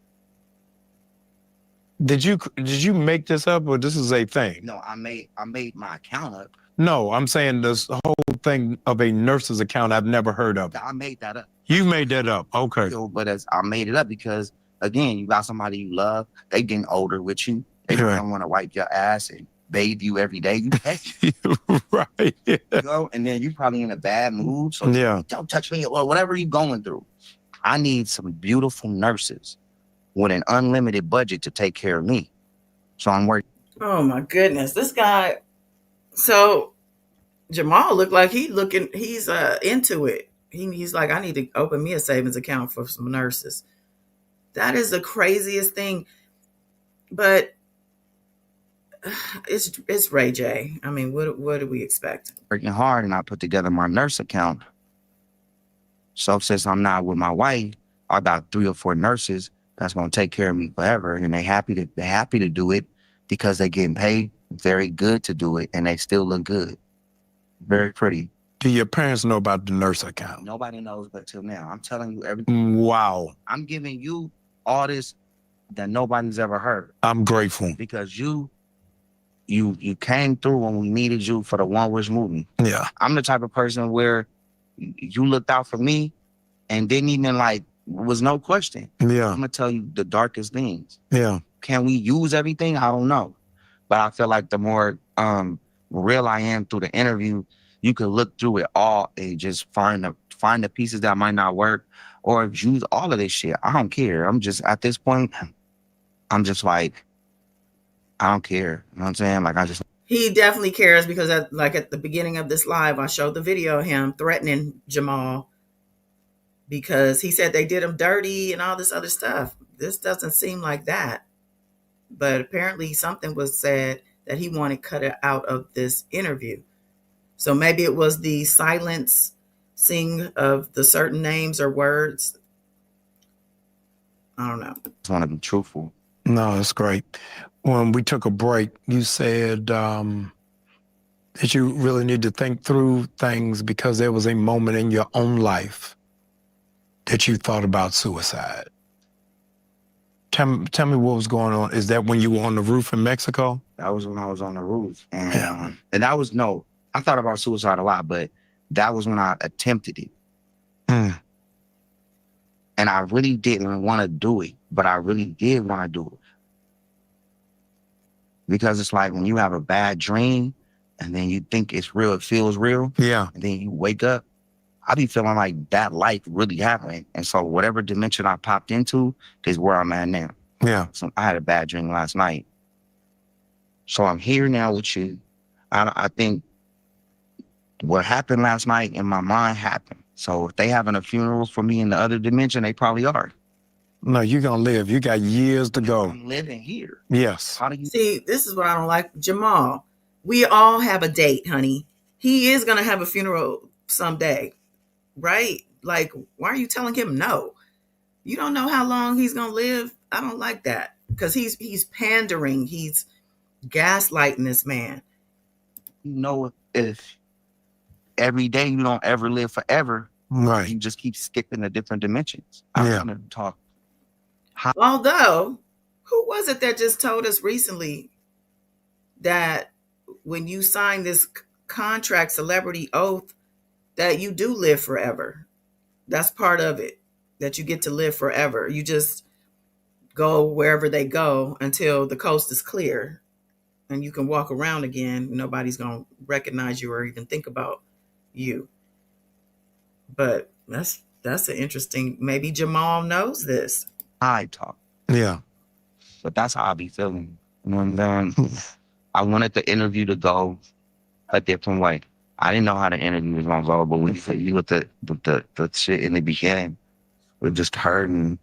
Did you make this up, or this is a thing?
No, I made my account up.
No, I'm saying this whole thing of a nurse's account, I've never heard of.
I made that up.
You made that up. Okay.
So, but I made it up because, again, you got somebody you love. They getting older with you. They
Right.
don't want to wipe your ass and bathe you every day. You pay.
Right. Yeah.
You know, and then you probably in a bad mood. So
Yeah.
don't touch me or whatever you're going through. I need some beautiful nurses with an unlimited budget to take care of me. So I'm working.
Oh my goodness, this guy. So Jamal looked like he's into it. He's like, I need to open me a savings account for some nurses. That is the craziest thing. But it's Ray J. I mean, what do we expect?
Working hard, and I put together my nurse account. So since I'm not with my wife, I got 3 or 4 nurses that's gonna take care of me forever, and they're happy to do it because they're getting paid very good to do it, and they still look good, very pretty.
Do your parents know about the nurse account?
Nobody knows but till now. I'm telling you everything.
Wow.
I'm giving you all this that nobody's ever heard
I'm grateful.
because you came through when we needed you for the One Wish movie.
Yeah.
I'm the type of person where you looked out for me and didn't even was no question.
Yeah.
I'm gonna tell you the darkest things.
Yeah.
Can we use everything? I don't know. But I feel like the more real I am through the interview, you can look through it all and just find the pieces that might not work or use all of this shit. I don't care. I'm just at this point, I'm just like, I don't care. You know what I'm saying? Like
He definitely cares because at the beginning of this live, I showed the video of him threatening Jamal because he said they did him dirty and all this other stuff. This doesn't seem like that. But apparently something was said that he wanted cut out of this interview. So maybe it was the silencing of the certain names or words. I don't know.
I just want to be truthful.
No, that's great. When we took a break, you said that you really need to think through things because there was a moment in your own life that you thought about suicide. Tell me what was going on. Is that when you were on the roof in Mexico?
That was when I was on the roof. And that was, I thought about suicide a lot, but that was when I attempted it.
Mm.
And I really didn't want to do it, but I really did want to do it. Because it's like when you have a bad dream and then you think it's real, it feels real.
Yeah.
And then you wake up, I be feeling like that life really happened. And so whatever dimension I popped into is where I'm at now.
Yeah.
So I had a bad dream last night. So I'm here now with you. I think what happened last night in my mind happened. So if they having a funeral for me in the other dimension, they probably are.
No, you're going to live. You got years to go.
I'm living here.
Yes.
How do you
See, this is what I don't like. Jamal, we all have a date, honey. He is going to have a funeral someday, right? Like, why are you telling him no? You don't know how long he's going to live. I don't like that because he's pandering. He's gaslighting this man.
know if every day you don't ever live forever,
Right.
you just keep skipping to different dimensions. I'm
Yeah.
gonna talk.
Although, who was it that just told us recently that when you sign this contract, celebrity oath, that you do live forever? That's part of it, that you get to live forever. You just go wherever they go until the coast is clear and you can walk around again. Nobody's going to recognize you or even think about you. But that's an interesting, maybe Jamal knows this.
I talk.
Yeah.
but that's how I be feeling. You know what I'm saying? I wanted the interview to go a different way. I didn't know how the interview was gonna go, but when you said you with the shit in the beginning, we just hurting.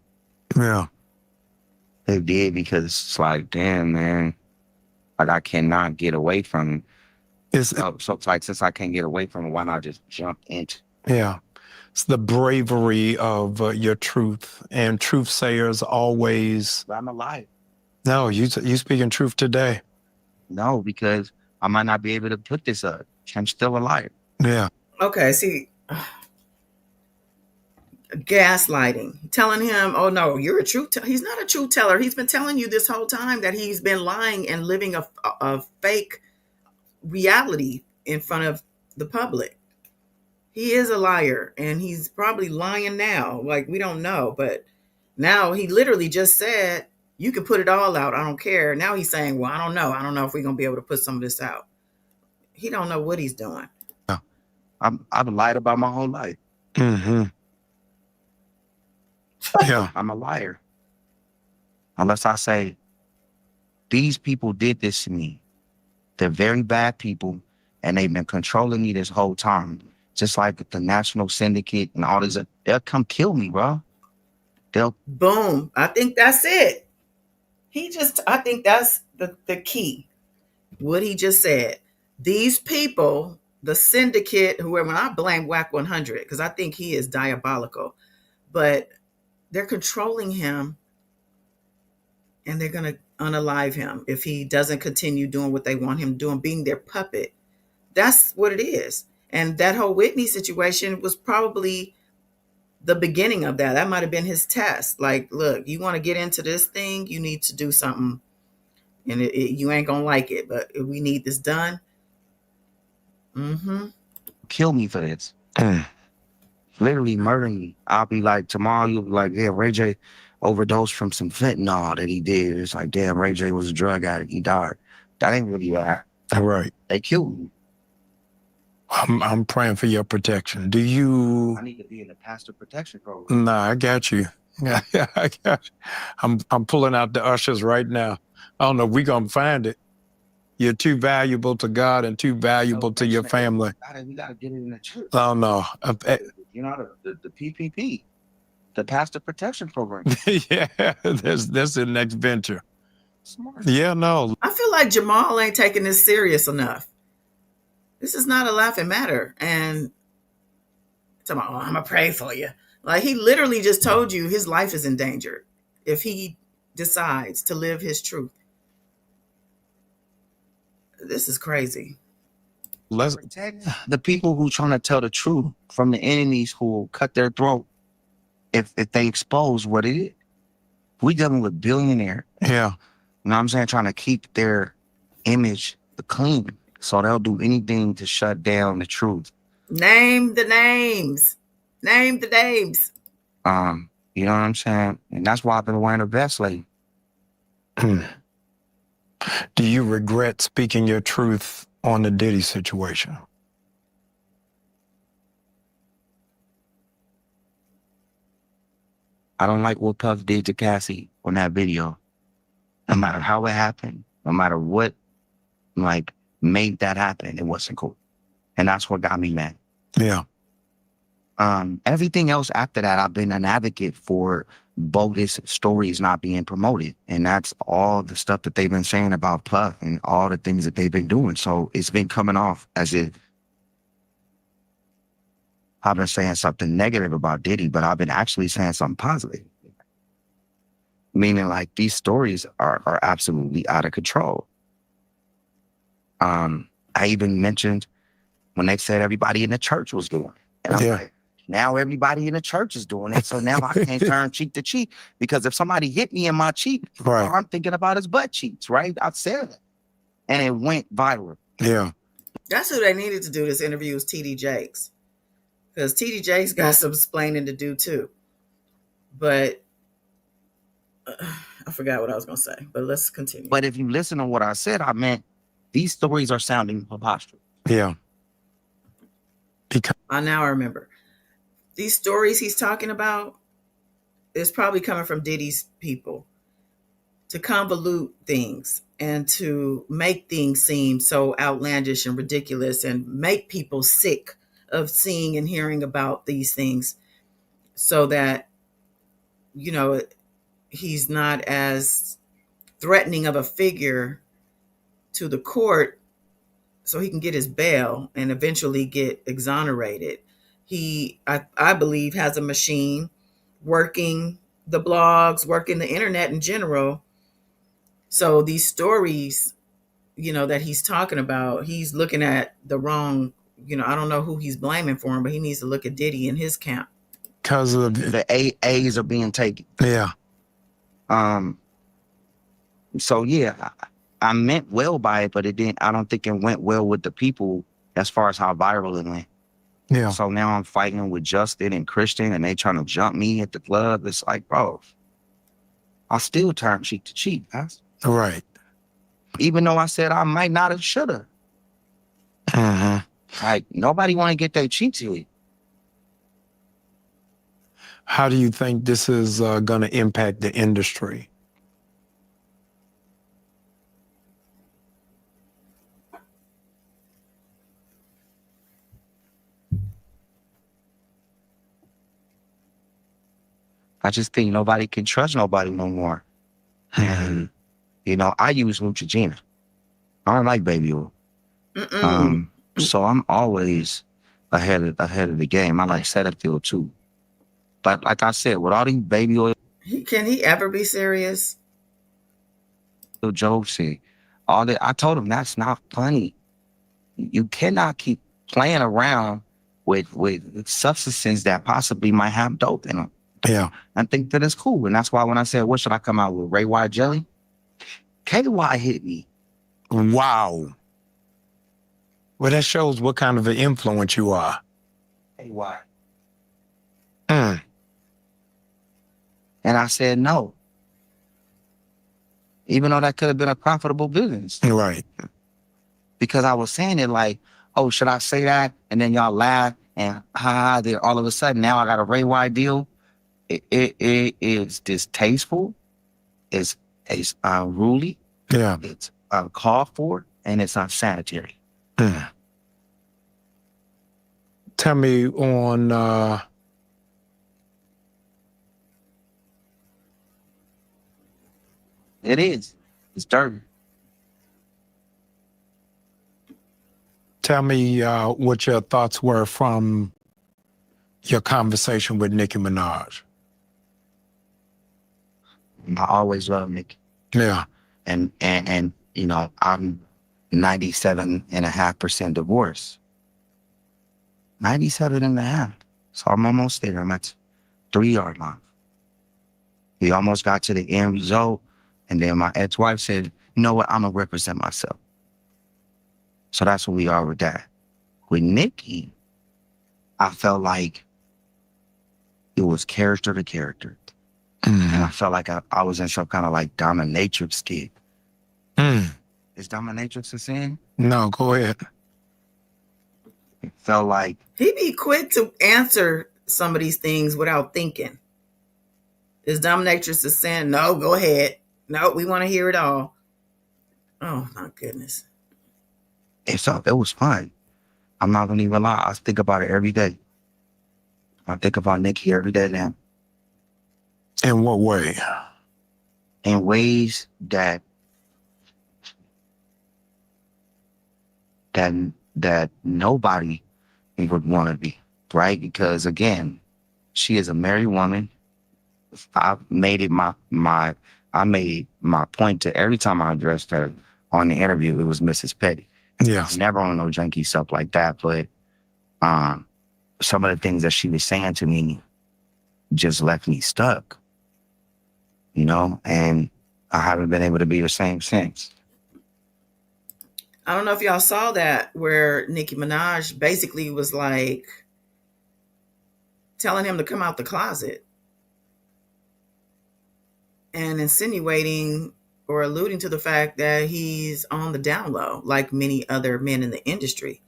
Yeah.
It did because it's like, damn, man, like I cannot get away from it. So it's like, since I can't get away from it, why not just jump into?
Yeah. It's the bravery of your truth, and truth sayers always.
But I'm alive.
No, you speaking truth today.
No, because I might not be able to put this up. I'm still alive.
Yeah.
Okay, see, gaslighting, telling him, "Oh no, you're a truth." He's not a truth teller. He's been telling you this whole time that he's been lying and living a fake reality in front of the public. He is a liar, and he's probably lying now. Like, we don't know, but now he literally just said, "You can put it all out. I don't care." Now he's saying, "Well, I don't know. I don't know if we're gonna be able to put some of this out." He don't know what he's doing.
Yeah.
I've lied about my whole life.
Mm-hmm. Yeah.
I'm a liar. Unless I say, these people did this to me. They're very bad people, and they've been controlling me this whole time. Just like the national syndicate and all this. They'll come kill me, bro. They'll
Boom. I think that's it. I think that's the key. What he just said. These people, the syndicate, whoever, and I blame WAC 100 because I think he is diabolical, but they're controlling him, and they're going to unalive him if he doesn't continue doing what they want him doing, being their puppet. That's what it is. And that whole Whitney situation was probably the beginning of that. That might have been his test. Like, look, you want to get into this thing, you need to do something, and you ain't gonna like it, but we need this done. Mm-hmm.
kill me for this. Literally murder me. I'll be like, tomorrow you'll be like, yeah, Ray J overdosed from some fentanyl that he did. It's like, damn, Ray J was a drug addict. He died. That ain't really what happened.
Right.
They killed me.
I'm praying for your protection. Do you?
I need to be in the pastor protection program.
Nah, I got you. Yeah, I got you. I'm pulling out the ushers right now. I don't know if we're gonna find it. You're too valuable to God and too valuable to your family.
We gotta get it in the church.
Oh no.
You know, the PPP, the pastor protection program.
Yeah, that's the next venture.
Smart.
Yeah, no.
I feel like Jamal ain't taking this serious enough. This is not a laughing matter. And talking about, I'm gonna pray for you. Like, he literally just told you his life is in danger if he decides to live his truth. This is crazy.
Let's
protect the people who trying to tell the truth from the enemies who will cut their throat if they expose what it is. We dealing with billionaire.
Yeah.
You know what I'm saying? Trying to keep their image clean. So they'll do anything to shut down the truth.
Name the names. Name the names.
You know what I'm saying? And that's why I've been wearing a vest lately.
Do you regret speaking your truth on the Diddy situation?
I don't like what Puff did to Cassie on that video. No matter how it happened, no matter what, like, made that happen, it wasn't cool. And that's what got me mad.
Yeah.
Everything else after that, I've been an advocate for bogus stories not being promoted. And that's all the stuff that they've been saying about Puff and all the things that they've been doing. So it's been coming off as if I've been saying something negative about Diddy, but I've been actually saying something positive. Meaning, like, these stories are absolutely out of control. I even mentioned when they said everybody in the church was doing it. And I'm like, now everybody in the church is doing it. So now I can't turn cheek to cheek, because if somebody hit me in my cheek,
right,
all I'm thinking about is butt cheeks, right? I said it. And it went viral.
Yeah.
That's who they needed to do this interview, is TD Jakes. Because TD Jakes got some explaining to do too. But I forgot what I was going to say. But let's continue.
But if you listen to what I said, I meant these stories are sounding preposterous.
Yeah.
I now remember. These stories he's talking about is probably coming from Diddy's people. to convolute things and to make things seem so outlandish and ridiculous and make people sick of seeing and hearing about these things, so that, you know, he's not as threatening of a figure to the court, so he can get his bail and eventually get exonerated. I believe, has a machine working the blogs, working the internet in general. So these stories, that he's talking about, he's looking at the wrong, I don't know who he's blaming for him, but he needs to look at Diddy and his camp.
Because of
The A's are being taken.
yeah.
So yeah, I meant well by it, but it didn't. I don't think it went well with the people as far as how viral it went.
Yeah.
So now I'm fighting with Justin and Christian, and they trying to jump me at the club. It's like, bro, I still turn cheek to cheek, guys.
Right.
Even though I said I might not have shoulda. Like, nobody want to get their cheeks hit.
How do you think this is going to impact the industry?
I just think nobody can trust nobody no more. And, I use Neutrogena. I don't like baby oil. So I'm always ahead of the game. I like Cetaphil too. But like I said, with all these baby oil
Can he ever be serious?
jokes and all that, I told him that's not funny. You cannot keep playing around with substances that possibly might have dope in them.
Yeah.
I think that is cool. And that's why when I said, what should I come out with? Ray White jelly? KY hit me.
Wow. Well, that shows what kind of an influence you are.
KY. And I said no. Even though that could have been a profitable business.
Right.
Because I was saying it like, oh, should I say that? And then y'all laugh and then all of a sudden now I got a Ray White deal. It is distasteful. It's unruly.
Yeah.
It's uncalled for, and it's unsanitary.
Tell me on
It is. It's dirty.
tell me what your thoughts were from your conversation with Nicki Minaj.
I always love Nicki.
Yeah.
And I'm 97.5% divorced. 97.5. So I'm almost there. I'm at 3-yard line. We almost got to the end result. And then my ex-wife said, you know what? I'm going to represent myself. So that's where we are with that. With Nicki, I felt like it was character to character. And I felt like I was in some kind of like dominatrix skit. Is dominatrix a sin?
No, go ahead.
It felt like
He be quick to answer some of these things without thinking. Is dominatrix a sin? No, go ahead. No, we want to hear it all. Oh my goodness.
it was fun. I'm not gonna even lie. I think about it every day. I think about Nicki every day now.
In what way?
In ways that nobody would want to be, right? Because again, she is a married woman. I made it my point to every time I addressed her on the interview, it was Mrs. Petty.
Yeah.
Never on no junkie stuff like that, but some of the things that she was saying to me just left me stuck, and I haven't been able to be the same since.
I don't know if y'all saw that, where Nicki Minaj basically was like telling him to come out the closet and insinuating or alluding to the fact that he's on the down low, like many other men in the industry.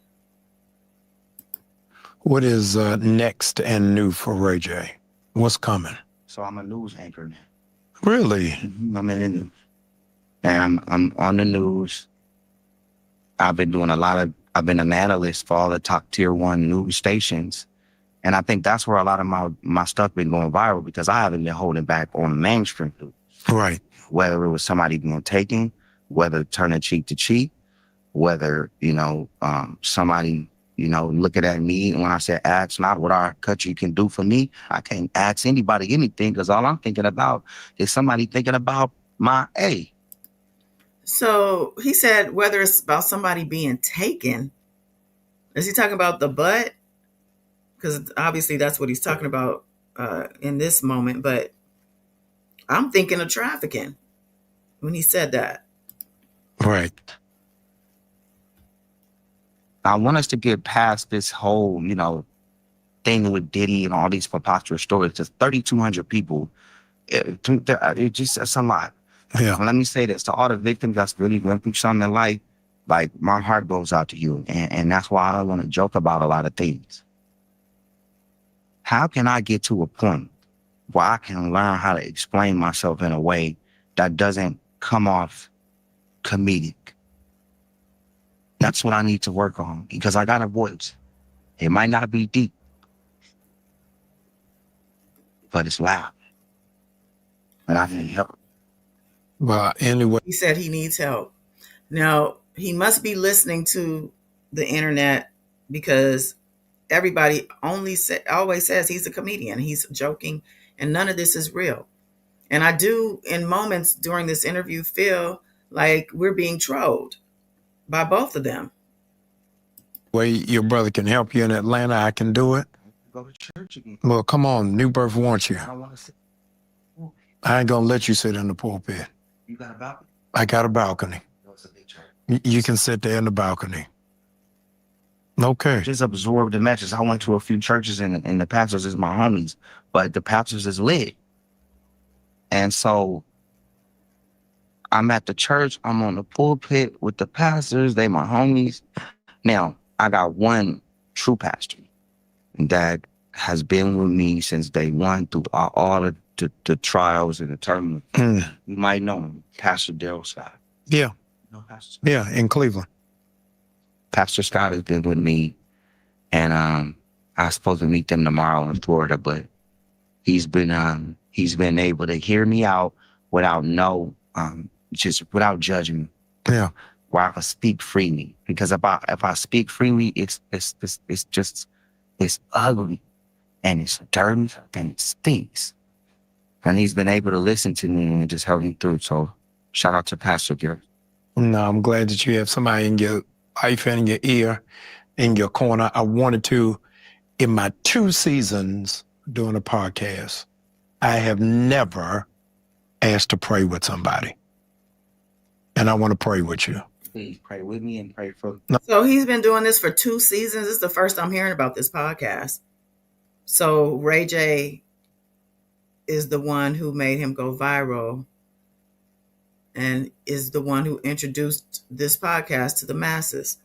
What is next and new for Ray J? What's coming?
So I'm a news anchor now.
Really?
I'm in And I'm on the news. I've been an analyst for all the top tier 1 news stations. And I think that's where a lot of my stuff been going viral, because I haven't been holding back on mainstream news.
Right.
Whether it was somebody being taken, whether turning cheek to cheek, whether, somebody, looking at me when I said, ask not what our country can do for me. I can't ask anybody anything, because all I'm thinking about is somebody thinking about my A.
So he said whether it's about somebody being taken, is he talking about the butt? Because obviously that's what he's talking about in this moment. But I'm thinking of trafficking when he said that.
Right.
I want us to get past this whole, thing with Diddy and all these preposterous stories. Just 3,200 people. It's a lot.
Yeah.
Let me say this to all the victims that's really went through something in life. Like, my heart goes out to you. And that's why I don't want to joke about a lot of things. How can I get to a point where I can learn how to explain myself in a way that doesn't come off comedic? That's what I need to work on, because I got a voice. It might not be deep, but it's loud. And I need help.
Well, anyway.
He said he needs help. Now, he must be listening to the internet, because everybody always says he's a comedian. He's joking, and none of this is real. And I do, in moments during this interview, feel like we're being trolled by both of them.
Way your brother can help you in Atlanta, I can do it.
Go to church again.
Well, come on, New Birth wants you.
I don't want to sit.
I ain't gonna let you sit in the pulpit.
You got a balcony?
I got a balcony.
It's a big church.
You can sit there in the balcony. Okay.
Just absorb the message. I went to a few churches and the pastors is my homies, but the pastors is lit. And so I'm at the church. I'm on the pulpit with the pastors. They my homies. Now, I got one true pastor that has been with me since day one through all the trials and the turmoil. You might know him, Pastor Daryl Scott.
Yeah.
No, Pastor.
Yeah, in Cleveland.
Pastor Scott has been with me, and I was supposed to meet them tomorrow in Florida, but he's been able to hear me out without just without judging.
Yeah.
Where I can speak freely, because if I speak freely, it's ugly and it's dirty and it stinks. And he's been able to listen to me and just help me through. So shout out to Pastor Garrett.
No, I'm glad that you have somebody in your life and in your ear, in your corner. I wanted to, in my 2 seasons doing a podcast, I have never asked to pray with somebody. And I want to pray with you.
Please pray with me and pray for.
So he's been doing this for 2 seasons. This is the first I'm hearing about this podcast. So Ray J is the one who made him go viral and is the one who introduced this podcast to the masses.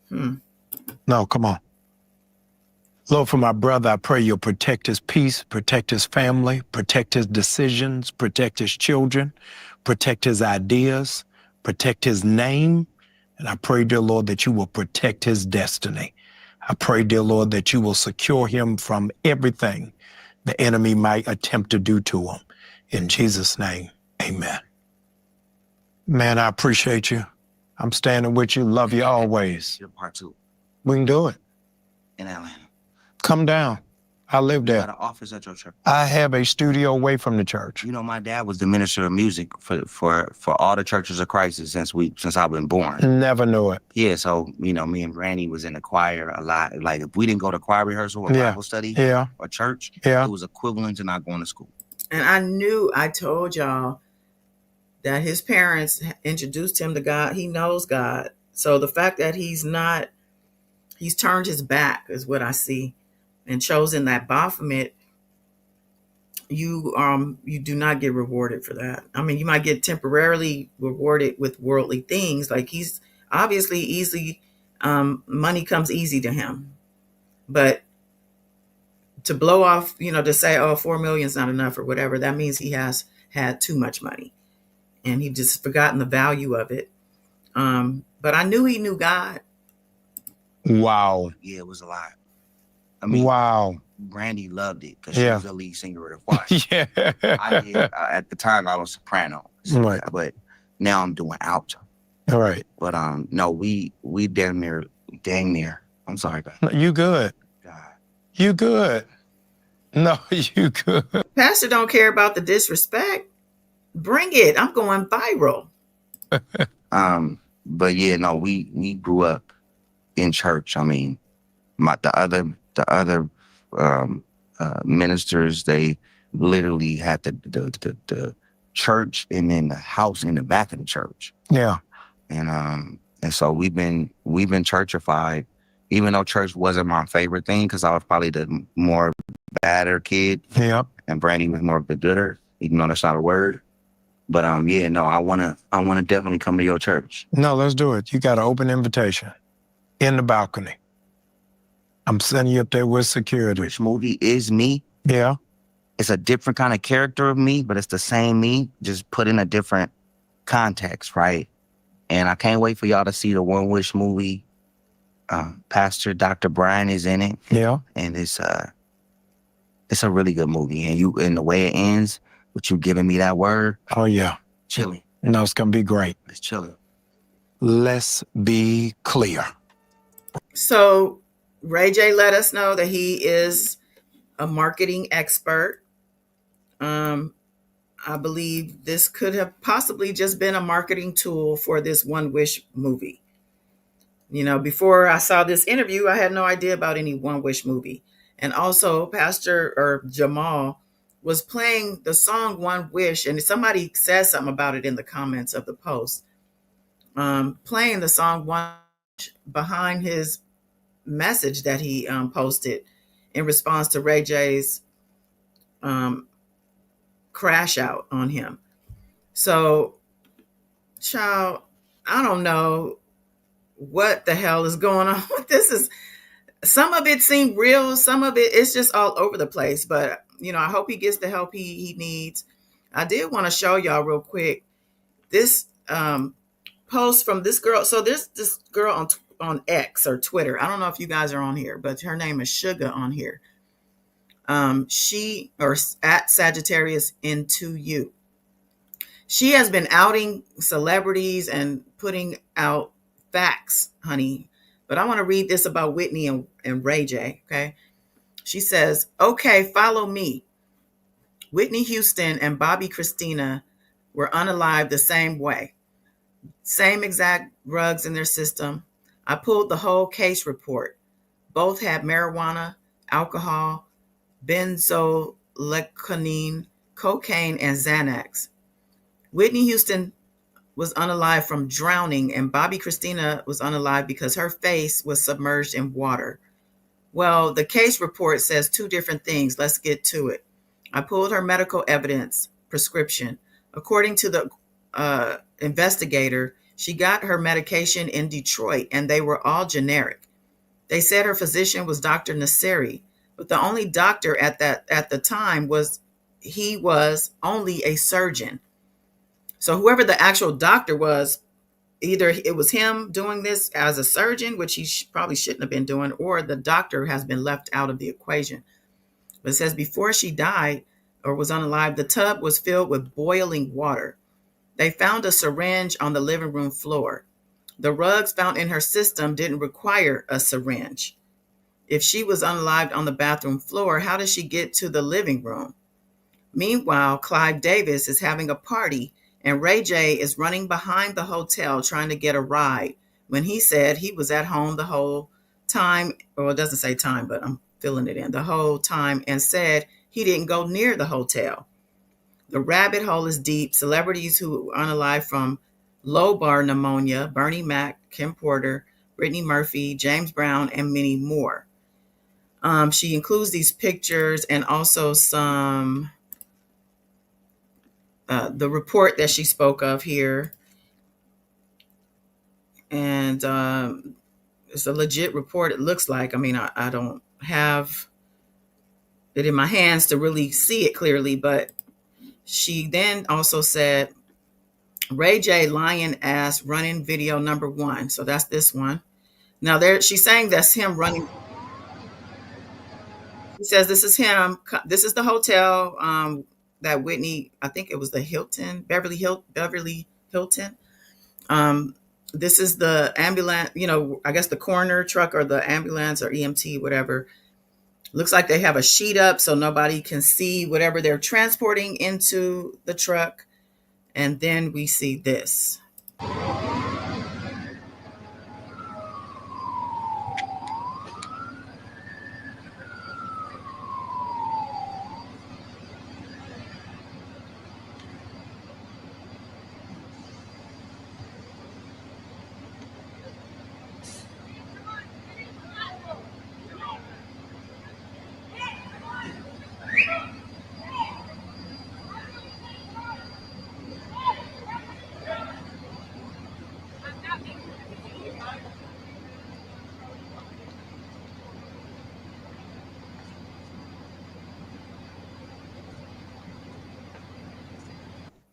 No, come on. Lord, for my brother, I pray you'll protect his peace, protect his family, protect his decisions, protect his children, protect his ideas, protect his name. And I pray, dear Lord, that you will protect his destiny. I pray, dear Lord, that you will secure him from everything the enemy might attempt to do to him. In Jesus' name, amen. Man, I appreciate you. I'm standing with you. Love you always.
Your part 2
We can do it.
in Atlanta.
Come down. I live
You
there.
got an office at your church.
I have a studio away from the church.
You know, my dad was the minister of music for all the churches of Christ since I've been born.
Never knew it.
Yeah, so me and Granny was in the choir a lot. Like, if we didn't go to choir rehearsal or Bible study or church, it was equivalent to not going to school. And
I told y'all that his parents introduced him to God. He knows God. So the fact that he's turned his back is what I see, and chosen that Baphomet, you do not get rewarded for that. I mean, you might get temporarily rewarded with worldly things. Like, he's obviously easily, money comes easy to him. But to blow off, to say, oh, 4 million is not enough or whatever, that means he has had too much money. and he just forgotten the value of it. But I knew he knew God.
Wow.
Yeah, it was a lot. I mean,
Wow.
Brandy loved it because
Yeah.
she was the lead singer of the choir.
Yeah.
I did. At the time, I was soprano.
Right.
But now I'm doing alto.
All right.
But no, we damn near. I'm sorry, God.
You good. You good. No, you good.
Pastor don't care about the disrespect. Bring it. I'm going viral.
But yeah, no, we grew up in church. I mean, the other ministers, they literally had the church and then the house in the back of the church.
Yeah.
And so we've been churchified, even though church wasn't my favorite thing because I was probably the more badder kid.
Yeah.
And Brandy was more of the gooder, even though that's not a word. But yeah, no, I wanna definitely come to your church.
No, let's do it. You got an open invitation in the balcony. I'm sending you up there with security.
Which movie is me?
Yeah.
It's a different kind of character of me, but it's the same me, just put in a different context, right? And I can't wait for y'all to see the One Wish movie. Pastor Dr. Bryant is in it.
Yeah.
And it's a really good movie. And the way it ends, with you giving me that word.
Oh, yeah.
Chilling.
No, it's going to be great.
It's chilling.
Let's be clear.
So Ray J let us know that he is a marketing expert. I believe this could have possibly just been a marketing tool for this One Wish movie. You know, before I saw this interview, I had no idea about any One Wish movie. And also, Pastor Jamal was playing the song One Wish, and somebody said something about it in the comments of the post. Playing the song One Wish behind his message that he posted in response to Ray J's crash out on him. So, child, I don't know what the hell is going on with this. Is some of it seemed real, some of it's just all over the place. But you know, I hope he gets the help he needs. I did want to show y'all real quick this post from this girl. So there's this girl on X or Twitter. I don't know if you guys are on here, but her name is Sugar on here. She or at Sagittarius into you. She has been outing celebrities and putting out facts, honey. But I want to read this about Whitney and Ray J. Okay. She says, okay, follow me. Whitney Houston and Bobby Christina were unalived the same way. Same exact drugs in their system. I pulled the whole case report. Both had marijuana, alcohol, benzoylecgonine, cocaine, and Xanax. Whitney Houston was unalive from drowning, and Bobby Christina was unalive because her face was submerged in water. Well, the case report says two different things. Let's get to it. I pulled her medical evidence prescription. According to the investigator, she got her medication in Detroit, and they were all generic. They said her physician was Dr. Nasseri, but the only doctor at the time was only a surgeon. So whoever the actual doctor was, either it was him doing this as a surgeon, which he probably shouldn't have been doing, or the doctor has been left out of the equation. But it says before she died or was unalive, the tub was filled with boiling water. They found a syringe on the living room floor. The rugs found in her system didn't require a syringe. If she was unalived on the bathroom floor, how did she get to the living room? Meanwhile, Clive Davis is having a party, and Ray J is running behind the hotel trying to get a ride when he said he was at home the whole time. Well, it doesn't say time, but I'm filling it in. The whole time, and said he didn't go near the hotel. The rabbit hole is deep. Celebrities who are unalive from lobar pneumonia, Bernie Mac, Kim Porter, Brittany Murphy, James Brown, and many more. She includes these pictures and also some the report that she spoke of here. And it's a legit report, it looks like. I mean, I don't have it in my hands to really see it clearly, but she then also said Ray J lion ass running video number 1. So that's this one. Now she's saying that's him running. She says this is him. This is the hotel that Whitney, I think it was the Hilton, Beverly Hilton. Um, this is the ambulance, I guess the coroner truck or the ambulance or EMT, whatever. Looks like they have a sheet up so nobody can see whatever they're transporting into the truck. And then we see this.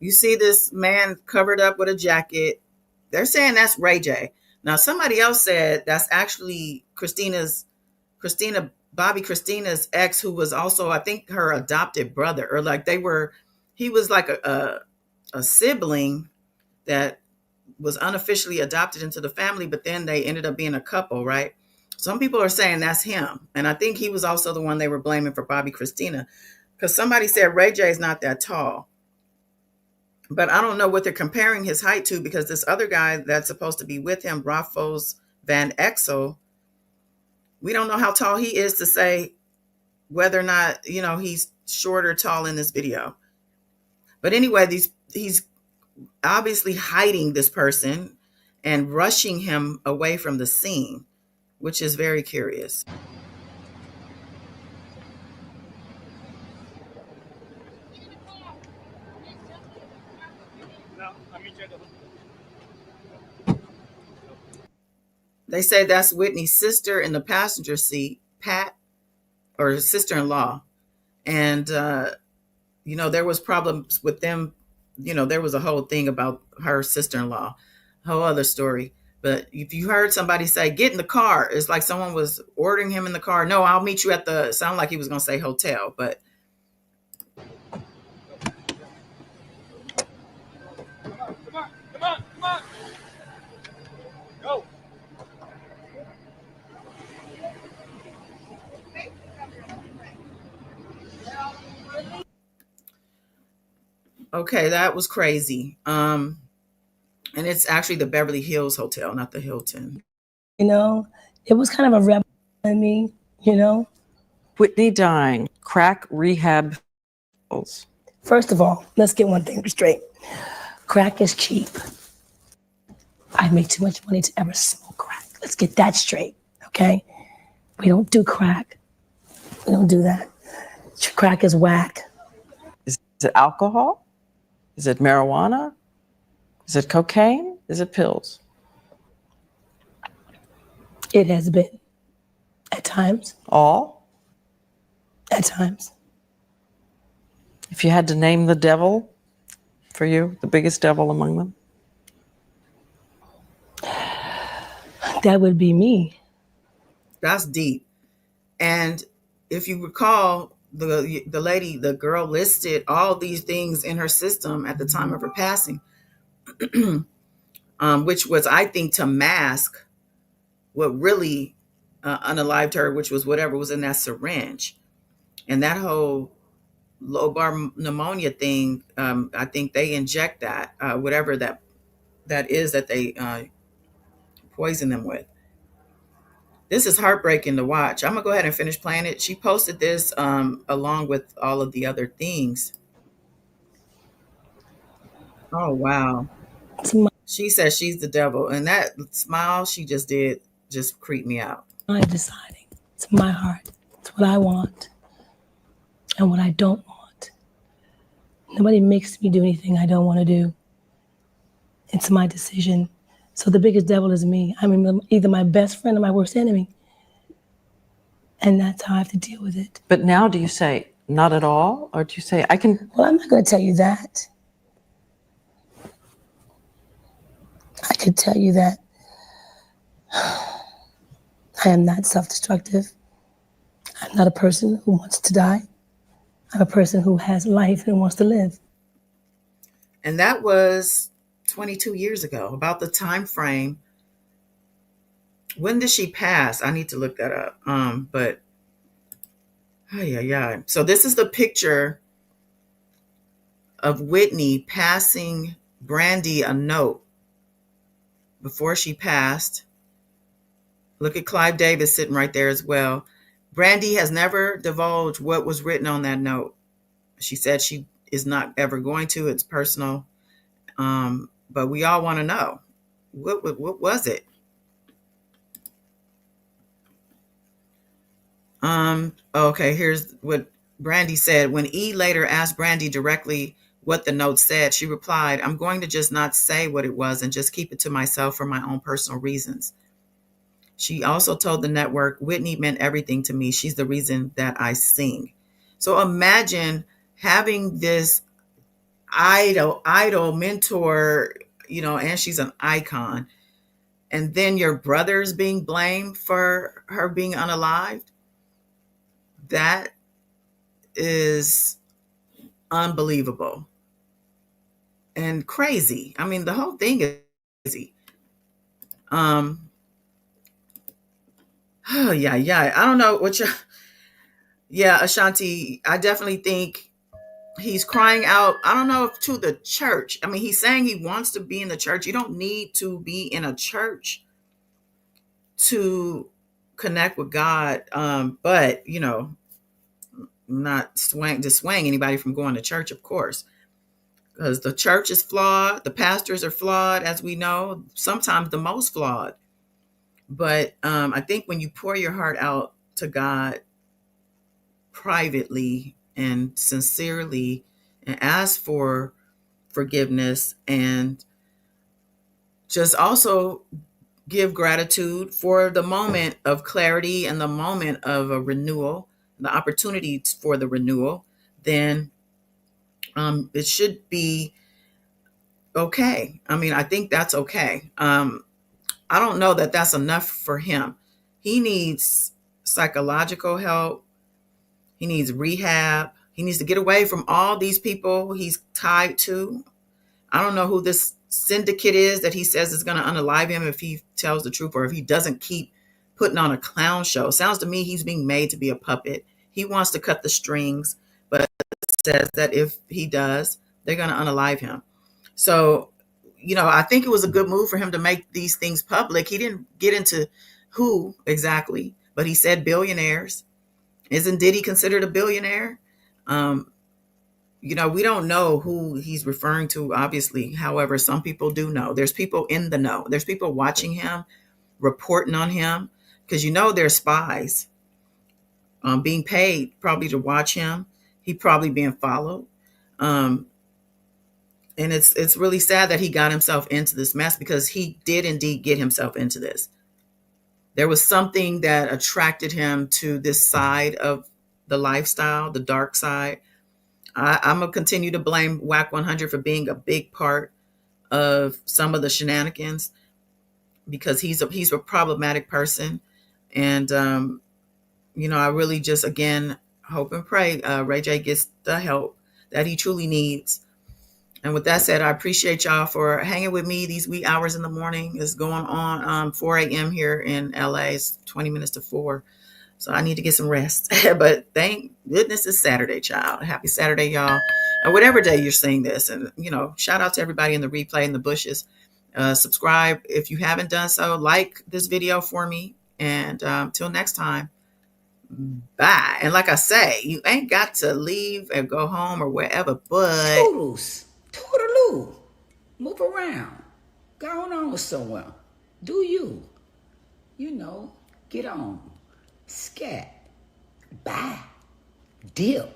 You see this man covered up with a jacket. They're saying that's Ray J. Now, somebody else said that's actually Bobby Christina's ex, who was also, I think, her adopted brother, or like he was like a sibling that was unofficially adopted into the family, but then they ended up being a couple, right? Some people are saying that's him. And I think he was also the one they were blaming for Bobby Christina, because somebody said Ray J is not that tall. But I don't know what they're comparing his height to, because this other guy that's supposed to be with him, Raffos Van Exel, we don't know how tall he is to say whether or not, he's short or tall in this video. But anyway, he's obviously hiding this person and rushing him away from the scene, which is very curious. They say that's Whitney's sister in the passenger seat, Pat, or sister-in-law. And, there was problems with them. There was a whole thing about her sister-in-law, whole other story. But if you heard somebody say, get in the car, it's like someone was ordering him in the car. No, I'll meet you at sound like he was going to say hotel, but. Come on. Go. Okay, that was crazy. And it's actually the Beverly Hills Hotel, not the Hilton.
It was kind of a rebel in me,
Whitney dying, crack rehab.
First of all, let's get one thing straight. Crack is cheap. I make too much money to ever smoke crack. Let's get that straight, okay? We don't do crack. We don't do that. Crack is whack.
Is it alcohol? Is it marijuana? Is it cocaine? Is it pills?
It has been. At times.
All?
At times.
If you had to name the devil for you, the biggest devil among them?
That would be me.
That's deep. And if you recall, the girl listed all these things in her system at the time of her passing, which was, I think, to mask what really unalived her, which was whatever was in that syringe. And that whole lobar pneumonia thing, I think they inject that, whatever that is that they poison them with. This is heartbreaking to watch. I'm gonna go ahead and finish playing it. She posted this along with all of the other things. Oh, wow. She says she's the devil, and that smile she just did just creeped me out.
I'm deciding. It's my heart. It's what I want and what I don't want. Nobody makes me do anything I don't want to do. It's my decision. So the biggest devil is me. I'm either my best friend or my worst enemy. And that's how I have to deal with it.
But now do you say, not at all? Or do you say, I can...
Well, I'm not going to tell you that. could tell you that I am not self-destructive. I'm not a person who wants to die. I'm a person who has life and wants to live.
And that was 22 years ago, about the time frame. When did she pass? I need to look that up. But oh yeah. So this is the picture of Whitney passing Brandy a note before she passed. Look at Clive Davis sitting right there as well. Brandy has never divulged what was written on that note. She said she is not ever going to. It's personal. But we all want to know. What was it? Okay, here's what Brandy said. When E later asked Brandy directly what the note said, she replied, "I'm going to just not say what it was and just keep it to myself for my own personal reasons." She also told the network, "Whitney meant everything to me. She's the reason that I sing." So imagine having this idol mentor, and she's an icon. And then your brother's being blamed for her being unalived. That is unbelievable and crazy. I mean, the whole thing is crazy. Oh, yeah. I don't know what you're. Yeah, Ashanti, I definitely think he's crying out. I don't know if to the church. I mean, he's saying he wants to be in the church. You don't need to be in a church to connect with God. But not dissuading anybody from going to church, of course, because the church is flawed. The pastors are flawed, as we know, sometimes the most flawed. But I think when you pour your heart out to God privately and sincerely and ask for forgiveness and just also give gratitude for the moment of clarity and the moment of a renewal, the opportunity for the renewal, then it should be okay. I mean, I think that's okay. I don't know that that's enough for him. He needs psychological help. He needs rehab. He needs to get away from all these people he's tied to. I don't know who this syndicate is that he says is going to unalive him if he tells the truth or if he doesn't keep putting on a clown show. Sounds to me he's being made to be a puppet. He wants to cut the strings, but says that if he does, they're going to unalive him. So, I think it was a good move for him to make these things public. He didn't get into who exactly, but he said billionaires. Isn't Diddy considered a billionaire? We don't know who he's referring to, obviously. However, some people do know. There's people in the know. There's people watching him, reporting on him, because there's spies being paid probably to watch him. He probably being followed. And it's really sad that he got himself into this mess because he did indeed get himself into this. There was something that attracted him to this side of the lifestyle, the dark side. I'm going to continue to blame WAC 100 for being a big part of some of the shenanigans because he's a problematic person. And, I really just, again, hope and pray Ray J gets the help that he truly needs. And with that said, I appreciate y'all for hanging with me these wee hours in the morning. It's going on 4 a.m. here in LA. It's 20 minutes to 4. So I need to get some rest. But thank goodness it's Saturday, child. Happy Saturday, y'all. And whatever day you're seeing this. And, shout out to everybody in the replay in the bushes. Subscribe if you haven't done so. Like this video for me. And till next time, bye. And like I say, you ain't got to leave and go home or wherever, but...
Toodles. Toodaloo. Move around. Go on somewhere. Do you. Get on. Scat. Bye. Dip.